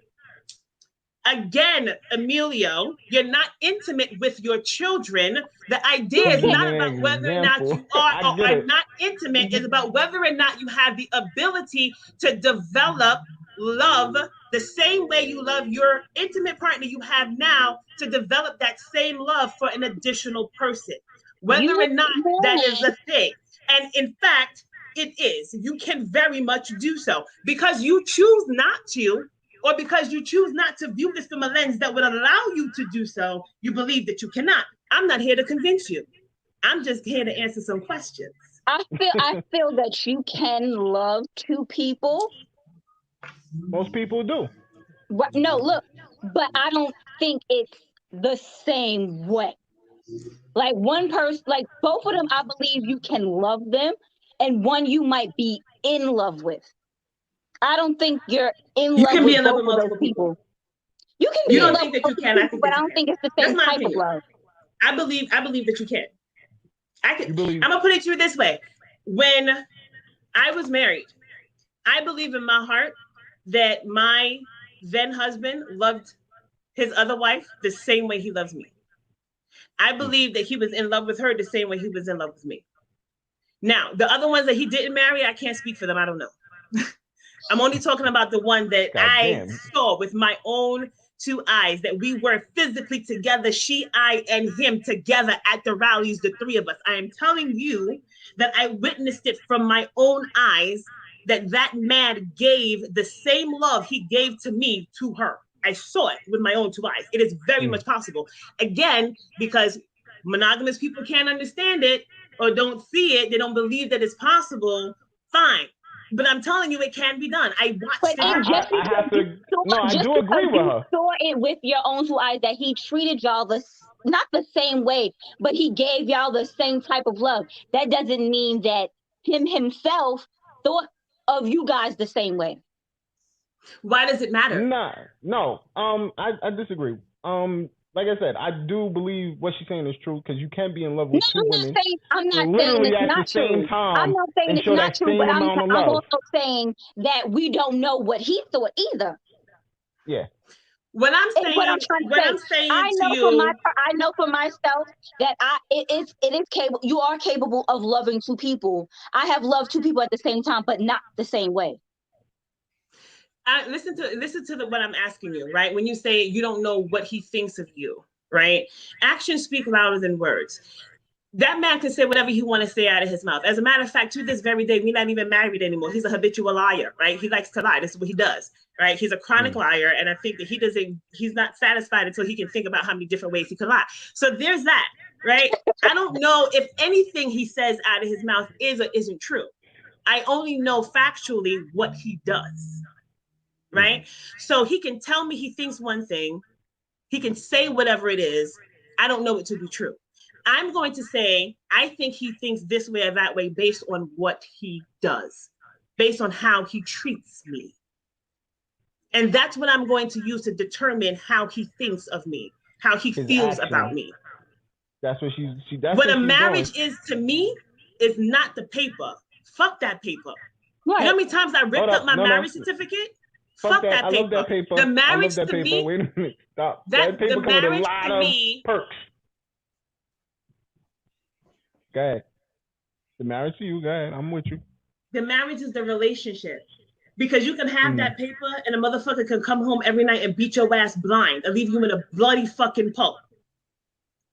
Again, Emilio, you're not intimate with your children. The idea is not about whether or not you are or are not intimate. It's about whether or not you have the ability to develop love the same way you love your intimate partner you have now, to develop that same love for an additional person. Whether or not that is a thing. And in fact, it is. You can very much do so. Because you choose not to, or because you choose not to view this from a lens that would allow you to do so, you believe that you cannot. I'm not here to convince you. I'm just here to answer some questions. I feel that you can love two people. Most people do. No, look, but I don't think it's the same way. Like one person, like both of them, I believe you can love them, and one you might be in love with. I don't think you're in love with both of those people. You can be in love with both people, but I don't think it's the same type of love. I believe that you can. I'm gonna put it to you this way. When I was married, I believe in my heart that my then husband loved his other wife the same way he loves me. I believe that he was in love with her the same way he was in love with me. Now, the other ones that he didn't marry, I can't speak for them. I don't know. I'm only talking about the one that I saw with my own 2 eyes, that we were physically together, she, I, and him together at the rallies, the 3 of us. I am telling you that I witnessed it from my own eyes, that man gave the same love he gave to me to her. I saw it with my own 2 eyes. It is very much possible. Again, because monogamous people can't understand it or don't see it, they don't believe that it's possible, fine. But I'm telling you, it can be done. I watched it happen. I do agree with her. You saw it with your own 2 eyes that he treated y'all not the same way, but he gave y'all the same type of love. That doesn't mean that him himself thought of you guys the same way. Why does it matter? No. I disagree. Like I said, I do believe what she's saying is true, because you can be in love with two women. I'm not saying it's not true. I'm not saying it's not true, but I'm also saying that we don't know what he thought either. Yeah. What I'm saying I know for myself that it is capable. You are capable of loving 2 people. I have loved 2 people at the same time, but not the same way. Listen to what I'm asking you, right? When you say you don't know what he thinks of you, right? Actions speak louder than words. That man can say whatever he want to say out of his mouth. As a matter of fact, to this very day, we're not even married anymore. He's a habitual liar, right? He likes to lie. This is what he does, right? He's a chronic liar, and I think that he's not satisfied until he can think about how many different ways he could lie. So there's that, right? I don't know if anything he says out of his mouth is or isn't true. I only know factually what he does. Right? So he can tell me he thinks one thing. He can say whatever it is. I don't know it to be true. I'm going to say, I think he thinks this way or that way based on what he does, based on how he treats me. And that's what I'm going to use to determine how he thinks of me, how he feels about me. That's what what a marriage is to me is not the paper. Fuck that paper. Right. You know how many times I ripped up my marriage certificate? Fuck that paper. I love that paper. The marriage to me. Wait a minute. Stop. That paper the marriage with a lot to of me. Perks. Go ahead. The marriage to you. Go ahead. I'm with you. The marriage is the relationship. Because you can have that paper and a motherfucker can come home every night and beat your ass blind and leave you in a bloody fucking pulp.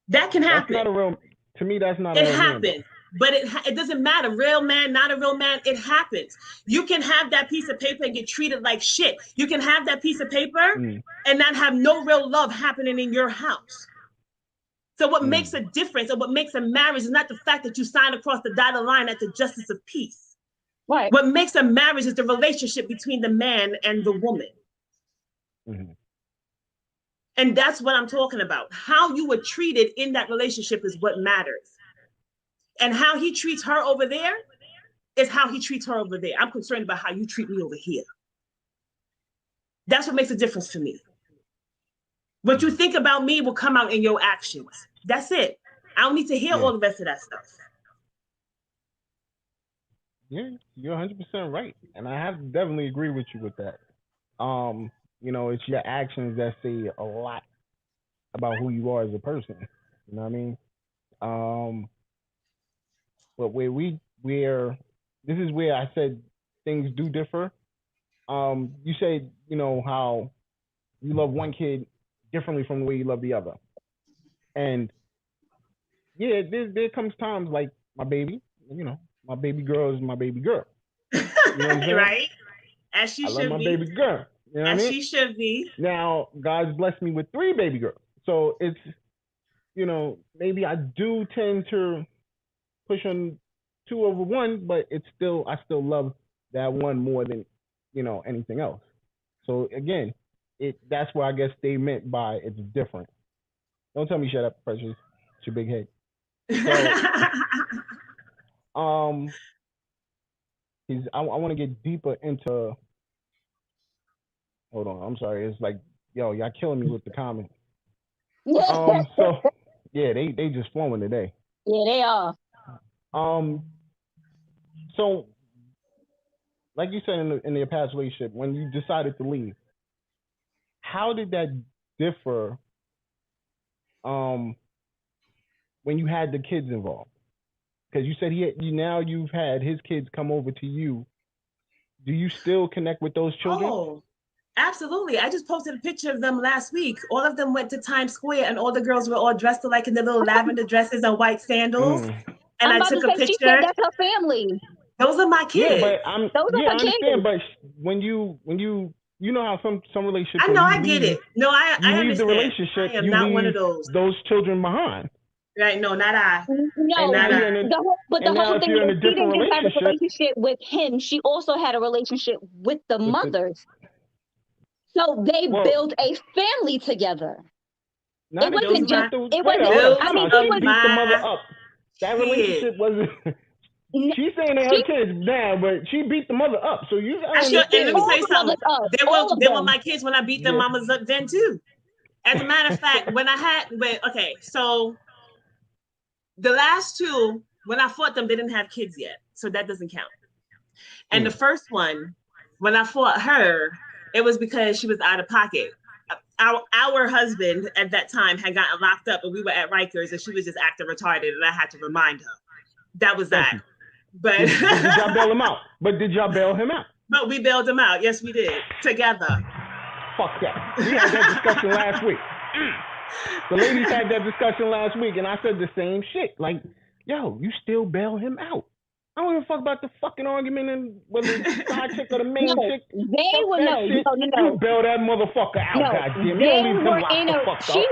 That can happen. That's not a real. To me, that's not. It happens. But it doesn't matter, real man, not a real man, it happens. You can have that piece of paper and get treated like shit. You can have that piece of paper and not have no real love happening in your house. So what makes a difference or what makes a marriage is not the fact that you sign across the dotted line at the justice of peace. Right. What makes a marriage is the relationship between the man and the woman. Mm-hmm. And that's what I'm talking about. How you were treated in that relationship is what matters. And how he treats her over there is how he treats her over there. I'm concerned about how you treat me over here. That's what makes a difference to me. What you think about me will come out in your actions. That's it. I don't need to hear all the rest of that stuff. Yeah, you're 100% right, and I have to definitely agree with you with that. It's your actions that say a lot about who you are as a person. You know what I mean? But this is where I said things do differ. You said how you love one kid differently from the way you love the other, and yeah, there comes times like my baby. My baby girl is my baby girl. You know what I'm saying? Right? As she I should love my be. baby girl. You know As what I mean? she should be. Now, God's blessed me with 3 baby girls. So it's, maybe I do tend to push on 2 over 1, but I still love that one more than, anything else. So again, that's where I guess they meant by it's different. Don't tell me shut up, Precious. It's your big head. So, I want to get deeper into. Hold on, I'm sorry. It's like, y'all killing me with the comments. So yeah, they just flowing today. Yeah, they are. So like you said in your past relationship, when you decided to leave, how did that differ? When you had the kids involved, because you said you've had his kids come over to you. Do you still connect with those children? Oh, absolutely. I just posted a picture of them last week. All of them went to Times Square and all the girls were all dressed alike in their little lavender dresses and white sandals. And I took a picture. She said that's her family. Those are my kids. Yeah, but I understand. Kids. But when you how some relationships. I know, I get it. No, I leave understand. the relationship. I am not one of those children behind. Right? No, not I. No, the whole thing is she didn't just have a relationship with him. She also had a relationship with the mothers. So they built a family together. It wasn't just. It wasn't. I mean, she beat the mother up. That relationship wasn't. She's saying they're her kids now, but she beat the mother up. So you. And let me tell you something. They were my kids when I beat their mamas up then too. As a matter of fact, so the last 2, when I fought them, they didn't have kids yet, so that doesn't count. And the first one, when I fought her, it was because she was out of pocket. Our husband at that time had gotten locked up, and we were at Rikers, and she was just acting retarded, and I had to remind her. That was that. But did y'all bail him out? But did y'all bail him out? But we bailed him out. Yes, we did. Together. Fuck that. We had that discussion last week. The ladies had that discussion last week, and I said the same shit. Like, yo, you still bail him out. I don't give a fuck about the fucking argument and whether it's the side chick or the main chick. They were no. You bail that motherfucker out, goddamn. You don't leave him locked the fuck up. She knew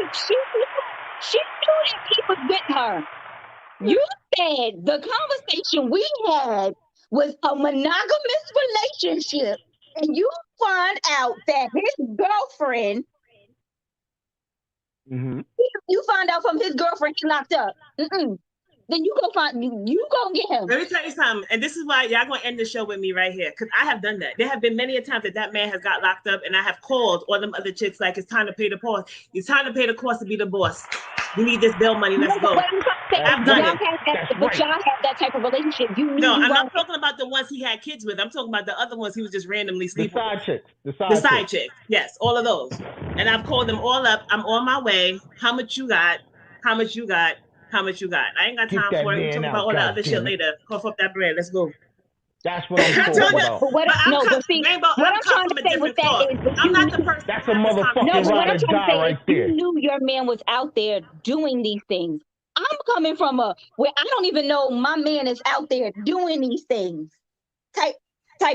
that he was with her. You said the conversation we had was a monogamous relationship, and you find out that his girlfriend. Mm-hmm. You find out from his girlfriend he locked up. Then you go get him. Let me tell you something, and this is why y'all gonna end the show with me right here, because I have done that. There have been many a times that man has got locked up, and I have called all them other chicks like, it's time to pay the cost. It's time to pay the cost to be the boss. We need this bill money. Let's go. I've done it. But y'all have that type of relationship. I'm not talking about the ones he had kids with. I'm talking about the other ones he was just randomly sleeping with. The side chicks. Yes, all of those. And I've called them all up. I'm on my way. How much you got? How much you got? How much you got? I ain't got time for it. We'll talk about all that other shit later. Cough up that bread. Let's go. That's what I'm talking about. What I'm trying to say with that is, I'm not the person. That's a motherfucking ride or die right there. You knew your man was out there doing these things. I'm coming from where I don't even know my man is out there doing these things type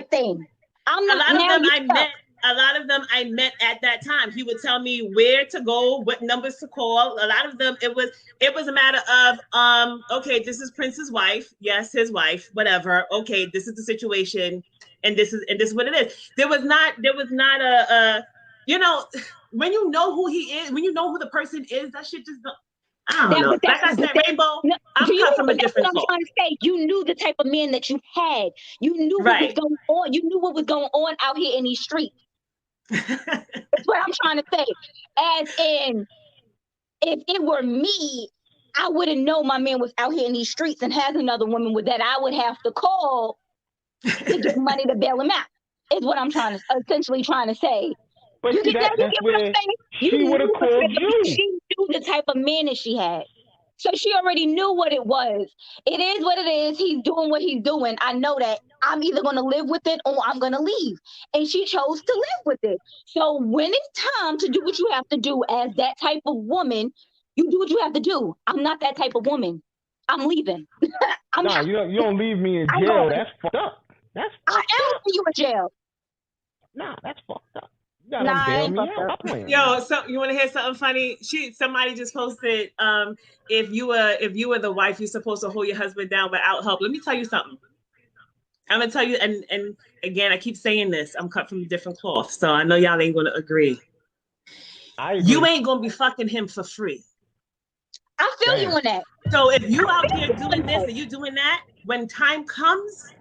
thing. I'm not. A lot of them I met I met at that time. He would tell me where to go, what numbers to call. A lot of them, it was a matter of, okay, this is Prince's wife. Yes, his wife, whatever. Okay, this is the situation, and this is what it is. There was not a when you know who he is, when you know who the person is, that shit just don't. I don't know. Like I said, Rainbow, I'm cut from a different cloth. That's what I'm trying to say. You knew the type of man that you had. You knew what was going on. You knew what was going on out here in these streets. That's what I'm trying to say. As in, if it were me, I wouldn't know my man was out here in these streets and has another woman with that I would have to call to get money to bail him out. Is what I'm essentially trying to say. But you get that's where she would have called you. She knew the type of man that she had. So she already knew what it was. It is what it is. He's doing what he's doing. I know that. I'm either going to live with it or I'm going to leave. And she chose to live with it. So when it's time to do what you have to do as that type of woman, you do what you have to do. I'm not that type of woman. I'm leaving. You don't leave me in jail. That's fucked up. I am leaving you in jail. Nah, that's fucked up. Yo, so you want to hear something funny? Somebody just posted, if you were the wife, you're supposed to hold your husband down without help. Let me tell you something. I'm gonna tell you, and again, I keep saying this. I'm cut from a different cloth, so I know y'all ain't gonna agree. You ain't gonna be fucking him for free. I feel you on that. So if you out here doing this and you doing that, when time comes,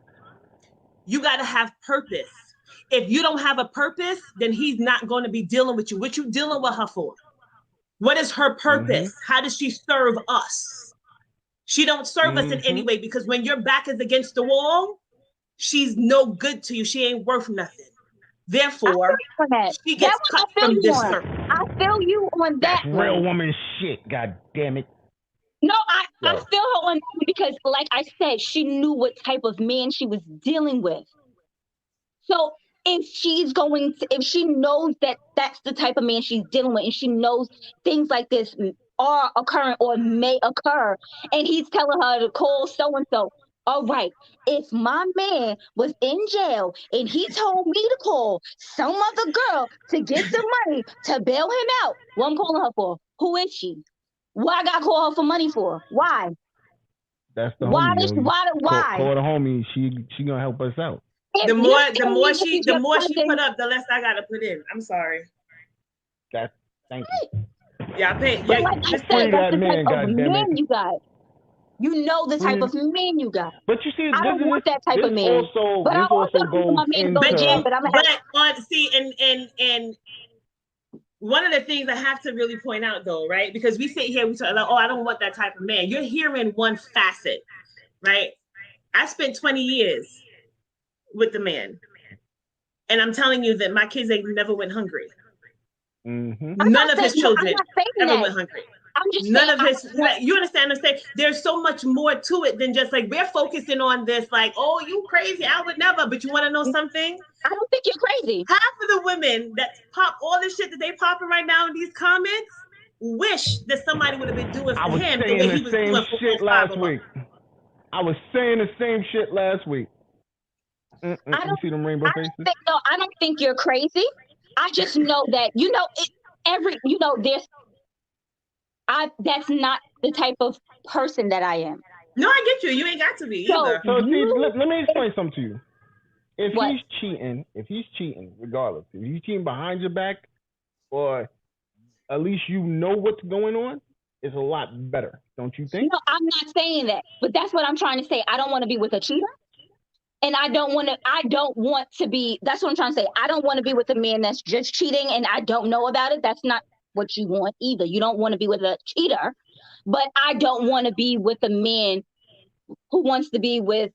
you gotta have purpose. If you don't have a purpose, then he's not going to be dealing with you. What you dealing with her for? What is her purpose? How does she serve us? She don't serve us in any way, because when your back is against the wall, she's no good to you. She ain't worth nothing. Therefore, she gets cut from this circle. I feel you on that. That's real woman shit. God damn it. No, I feel her on that because, like I said, she knew what type of man she was dealing with. So if she knows that that's the type of man she's dealing with, and she knows things like this are occurring or may occur, and he's telling her to call so-and-so, all right, if my man was in jail and he told me to call some other girl to get some money to bail him out, what I'm calling her for? Who is she? What I got to call her for money for? Why? That's the homie. Why? Call the homie. She gonna help us out. The more she put up, the less I gotta put in. I'm sorry. Thank you. Yeah, I pay. But like I said, that's the type of man you got. You know the type of man you got. But you see, I don't want that type of man. But I also don't want my man to go to jail. And one of the things I have to really point out, though, right? Because we sit here, we talk like, oh, I don't want that type of man. You're hearing one facet, right? I spent 20 years with the man, and I'm telling you that my kids, they never went hungry. None of his children ever went hungry. I'm just none of his. You understand? I'm saying there's so much more to it than just like we're focusing on this. Like, oh, you crazy? I would never. But you want to know something? I don't think you're crazy. Half of the women that pop all this shit that they popping right now in these comments wish that somebody would have been doing for him the way he was doing for shit last week. I was saying the same shit last week. You see them rainbow faces? I don't think you're crazy. I just know that that's not the type of person that I am. No, I get you. You ain't got to be either. So see, let me explain something to you. If he's cheating, regardless, if he's cheating behind your back, or at least you know what's going on, it's a lot better, don't you think? No, I'm not saying that, but that's what I'm trying to say. I don't want to be with a cheater. And I don't want to be, that's what I'm trying to say. I don't want to be with a man that's just cheating and I don't know about it. That's not what you want either. You don't want to be with a cheater, but I don't want to be with a man who wants to be with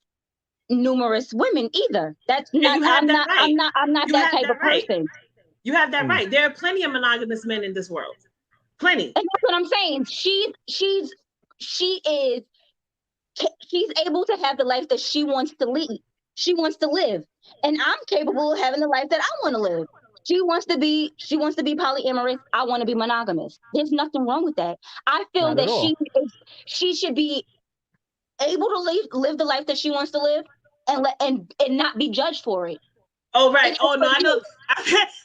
numerous women either. That's not, I'm not that type of person. You have that right. There are plenty of monogamous men in this world. Plenty. And that's what I'm saying. She's able to have the life that she wants to lead. She wants to live. And I'm capable of having the life that I want to live. She wants to be polyamorous. I want to be monogamous. There's nothing wrong with that. I feel that she should be able to live the life that she wants to live and not be judged for it. Oh, right. Oh, no, I know.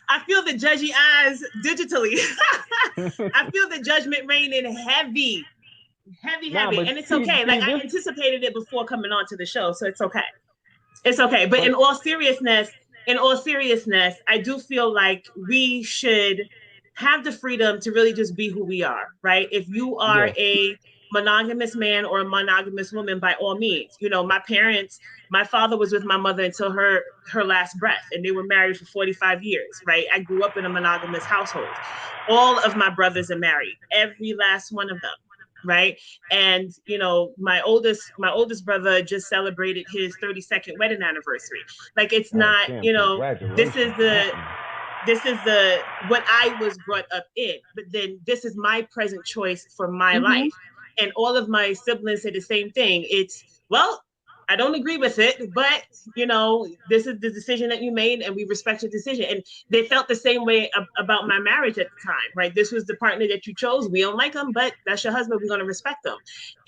I feel the judgy eyes digitally. I feel the judgment raining heavy. And it's okay. Like, I anticipated it before coming on to the show, so it's okay. It's okay. But in all seriousness, I do feel like we should have the freedom to really just be who we are, right? If you are a monogamous man or a monogamous woman, by all means. You know, my father was with my mother until her last breath, and they were married for 45 years, right? I grew up in a monogamous household. All of my brothers are married, every last one of them, right? And you know, my oldest brother just celebrated his 32nd wedding anniversary. Like, it's not, you know, this is the what I was brought up in, but then this is my present choice for my life. And all of my siblings say the same thing. It's, well, I don't agree with it, but you know, this is the decision that you made, and we respect your decision. And they felt the same way about my marriage at the time, right? This was the partner that you chose. We don't like them, but that's your husband. We're going to respect them.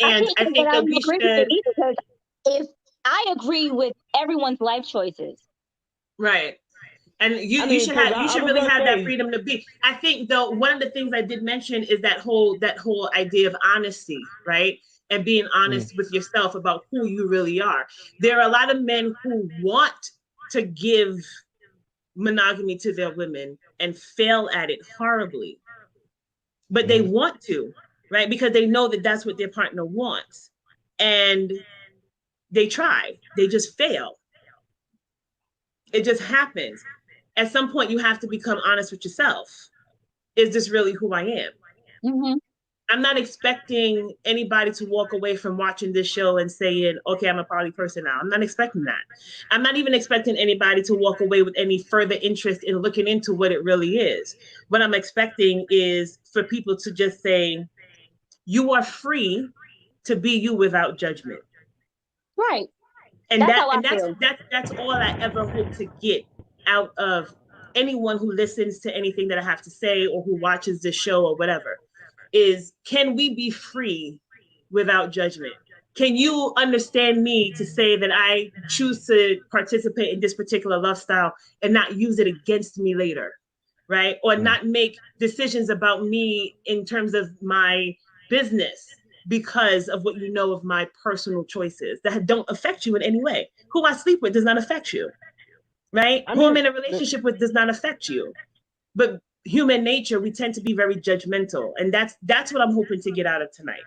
And I think that we should. Because if I agree with everyone's life choices, right? And you should really have that freedom to be. I think, though, one of the things I did mention is that whole idea of honesty, right? And being honest with yourself about who you really are. There are a lot of men who want to give monogamy to their women and fail at it horribly. But they want to, right? Because they know that that's what their partner wants. And they try, they just fail. It just happens. At some point, you have to become honest with yourself. Is this really who I am? I'm not expecting anybody to walk away from watching this show and saying, okay, I'm a poly person now. I'm not expecting that. I'm not even expecting anybody to walk away with any further interest in looking into what it really is. What I'm expecting is for people to just say, you are free to be you without judgment. Right. And that's all I ever hope to get out of anyone who listens to anything that I have to say or who watches this show or whatever, is, can we be free without judgment? Can you understand me to say that I choose to participate in this particular lifestyle and not use it against me later, right? Or not make decisions about me in terms of my business because of what you know of my personal choices that don't affect you in any way. Who I sleep with does not affect you, right? Who I'm in a relationship with does not affect you. But human nature, we tend to be very judgmental. And that's what I'm hoping to get out of tonight.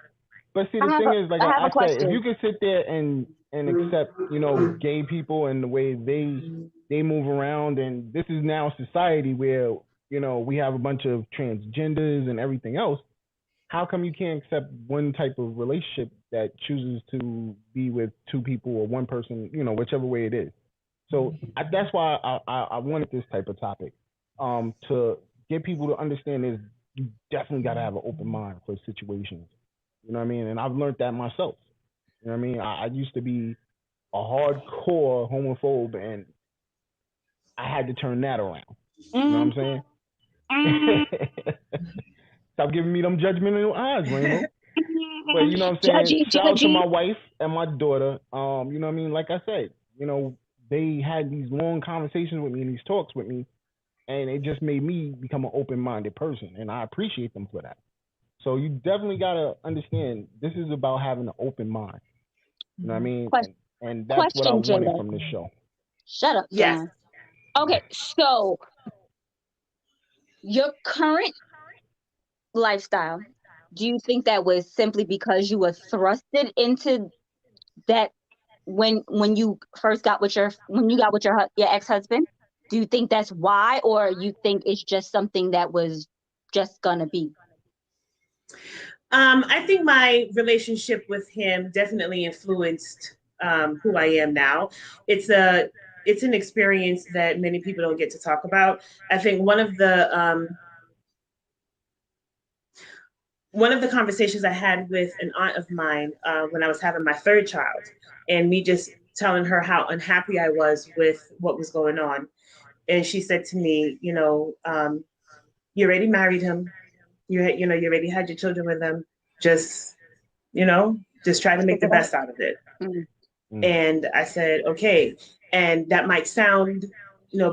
But see, the thing is, like I said, if you can sit there and accept, you know, gay people and the way they move around, and this is now society where, you know, we have a bunch of transgenders and everything else, how come you can't accept one type of relationship that chooses to be with two people or one person, you know, whichever way it is? So that's why I wanted this type of topic, to get people to understand is you definitely got to have an open mind for situations. You know what I mean? And I've learned that myself. You know what I mean? I used to be a hardcore homophobe, and I had to turn that around. You know what I'm saying? Stop giving me them judgmental eyes, Rainbow. But you know what I'm saying? Shout out to my wife and my daughter. You know what I mean? Like I said, you know, they had these long conversations with me and these talks with me, and it just made me become an open-minded person, and I appreciate them for that. So you definitely got to understand, this is about having an open mind. You know what I mean? And that's what I wanted from this show. Shut up, Jan. Okay, so your current lifestyle, do you think that was simply because you were thrusted into that when you first got with your ex-husband? Do you think that's why, or you think it's just something that was just gonna be? I think my relationship with him definitely influenced who I am now. It's an experience that many people don't get to talk about. I think one of the conversations I had with an aunt of mine when I was having my third child, and me just telling her how unhappy I was with what was going on. And she said to me, you know, you already married him. You already had your children with him. Just, you know, just try to make the best out of it. And I said, okay. And that might sound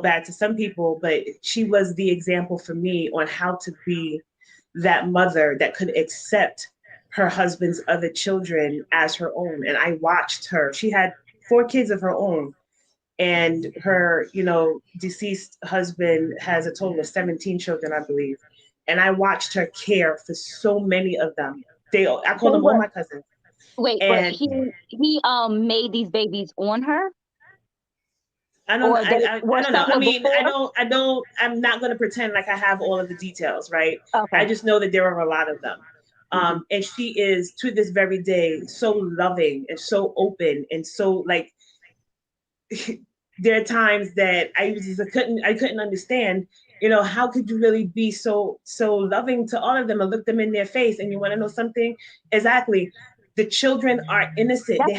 bad to some people, but she was the example for me on how to be that mother that could accept her husband's other children as her own. And I watched her. She had 4 kids of her own, and her, deceased husband has a total of 17 children, I believe. And I watched her care for so many of them. I call them all my cousins. Wait, but he made these babies on her? I don't know. I mean, I'm not going to pretend like I have all of the details, right? Okay. I just know that there are a lot of them. And she is, to this very day, so loving and so open and so like, there are times that I couldn't understand, how could you really be so loving to all of them and look them in their face? And you want to know something? Exactly. The children are innocent. That's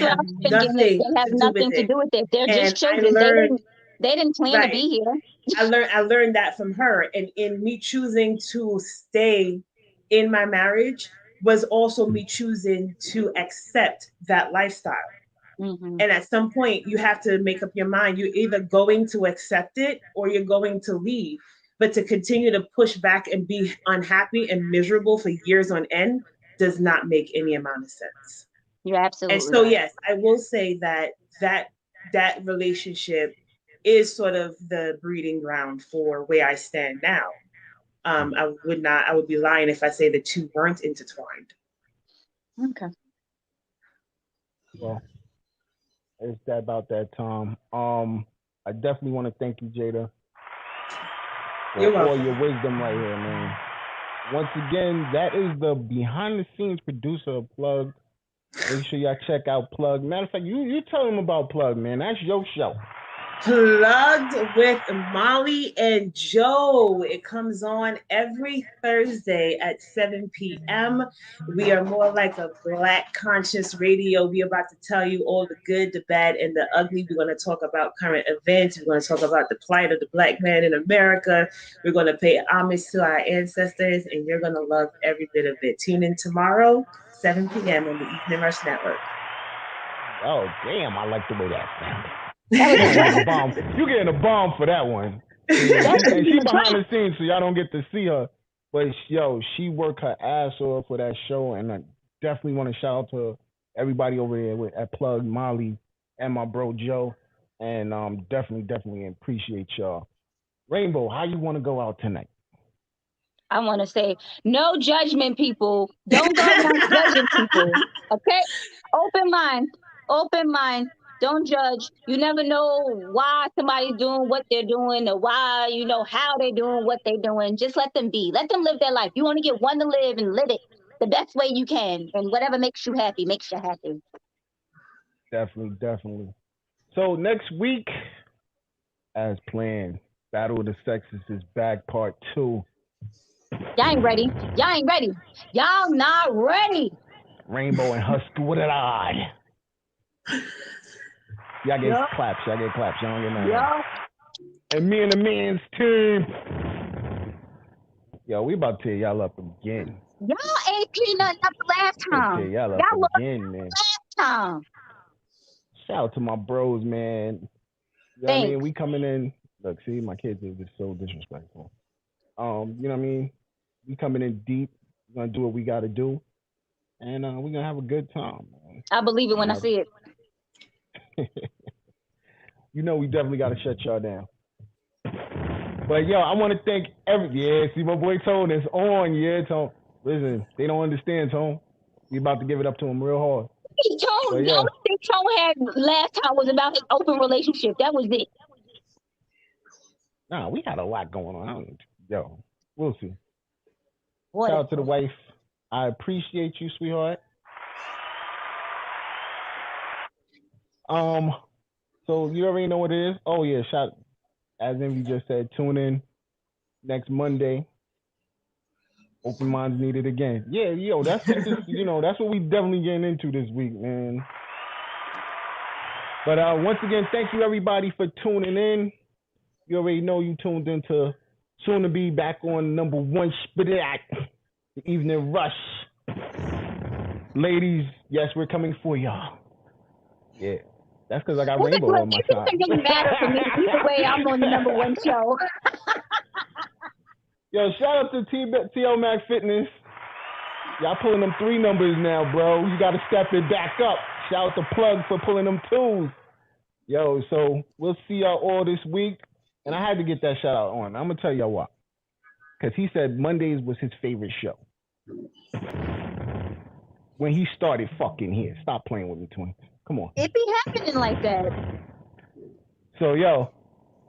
they have nothing to do with it. They're just children. They didn't plan to be here. I learned that from her. And in me choosing to stay in my marriage was also me choosing to accept that lifestyle. Mm-hmm. And at some point, you have to make up your mind. You're either going to accept it or you're going to leave. But to continue to push back and be unhappy and miserable for years on end does not make any amount of sense. You're absolutely And so, right. yes, I will say that relationship is sort of the breeding ground for where I stand now. I would be lying if I say the two weren't intertwined. Okay. Well, it's that about that, Tom. I definitely want to thank you, Jada, for all your wisdom right here, man. Once again, that is the behind the scenes producer of Plug. Make sure y'all check out Plug. Matter of fact, you tell them about Plug, man. That's your show. Plugged with Molly and Joe. It comes on every Thursday at 7 p.m. We are more like a Black conscious radio. We're about to tell you all the good, the bad, and the ugly. We're going to talk about current events. We're going to talk about the plight of the Black man in America. We're going to pay homage to our ancestors, and you're going to love every bit of it. Tune in tomorrow, 7 p.m. on the Evening Rush Network. Oh, damn. I like the way that sounds. You getting a bomb for that one. And she behind the scenes, so y'all don't get to see her. But she worked her ass off for that show, and I definitely want to shout out to everybody over there at Plug, Molly, and my bro Joe, and definitely appreciate y'all. Rainbow, how you want to go out tonight? I want to say no judgment, people. Don't go around judging people. Okay, open mind. Don't judge. You never know why somebody's doing what they're doing or why, how they're doing what they're doing. Just let them be. Let them live their life. You only get one to live, and live it the best way you can. And whatever makes you happy, makes you happy. Definitely. So next week, as planned, Battle of the Sexes is back, part 2. Y'all ain't ready. Y'all not ready. Rainbow and Husky with an eye. Y'all get claps. Y'all don't get nothing. And me and the men's team. We about to tear y'all up again. Y'all ain't clean nothing up last time. Tear y'all up again, man. Last time. Shout out to my bros, man. You know what I mean? We coming in. Look, see, my kids are just so disrespectful. You know what I mean? We coming in deep. We're gonna do what we gotta do. And we're gonna have a good time, man. I believe it when I see it. We definitely got to shut y'all down. But I want to thank see my boy Tone is on. Tone. Listen, they don't understand, Tone. We about to give it up to him real hard. Tone, the only thing Tone had last time was about his open relationship. That was it. Nah, we got a lot going on. We'll see. What? Shout out to the wife. I appreciate you, sweetheart. So you already know what it is. Oh yeah, as Envy just said, tune in next Monday. Open minds needed again. Yeah, that's what this, that's what we definitely getting into this week, man. But once again, thank you everybody for tuning in. You already know you tuned into soon to be back on number 1 the Evening Rush. Ladies, yes, we're coming for y'all. Yeah. That's because I got Well, Rainbow on my it side. doesn't really matter for me. Either way, I'm on the number one show. Yo, shout out to T.O. Mac Fitness. Y'all pulling them 3 numbers now, bro. You got to step it back up. Shout out to Plug for pulling them 2s. Yo, so we'll see y'all all this week. And I had to get that shout out on. I'm going to tell y'all why. Because he said Mondays was his favorite show. When he started fucking here. Stop playing with me, twin. Come on. It be happening like that. So, yo,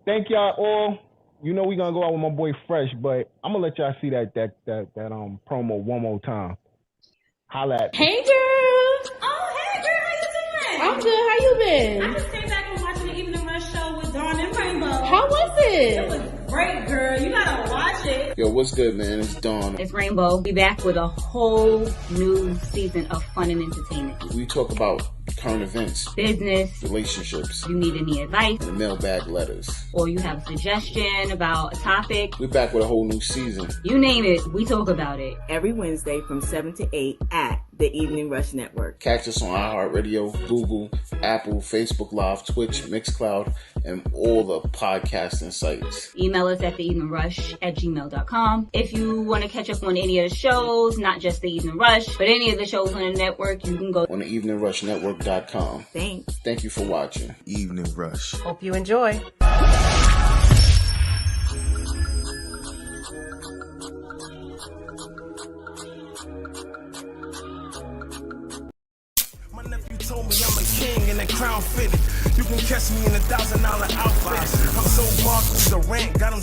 thank y'all all. You know we gonna go out with my boy Fresh, but I'm gonna let y'all see that promo one more time. Holla at me. Hey, girl. Oh, hey, girl. How you doing? I'm good. How you been? I just came back from watching the Evening Rush show with Dawn and Rainbow. How was it? It was great, girl. You gotta watch it. Yo, what's good, man? It's Dawn. It's Rainbow. Be back with a whole new season of fun and entertainment. We talk about current events, Business. relationships, You need any advice, and mailbag letters. or you have a suggestion about a topic. We're back with a whole new season. You name it, we talk about it. Every Wednesday from 7 to 8 at the Evening Rush Network. Catch us on iHeartRadio, Google, Apple, Facebook Live, Twitch, Mixcloud, and all the podcasting sites. Email us at theeveningrush@gmail.com. If you want to catch up on any of the shows, not just the Evening Rush, but any of the shows on the network, you can go on the eveningrushnetwork.com. Thanks. Thank you for watching. Evening Rush. Hope you enjoy. My nephew told me I'm a king and a crown fitted. You can catch me in $1,000 outfit. I'm so marked, the rent got him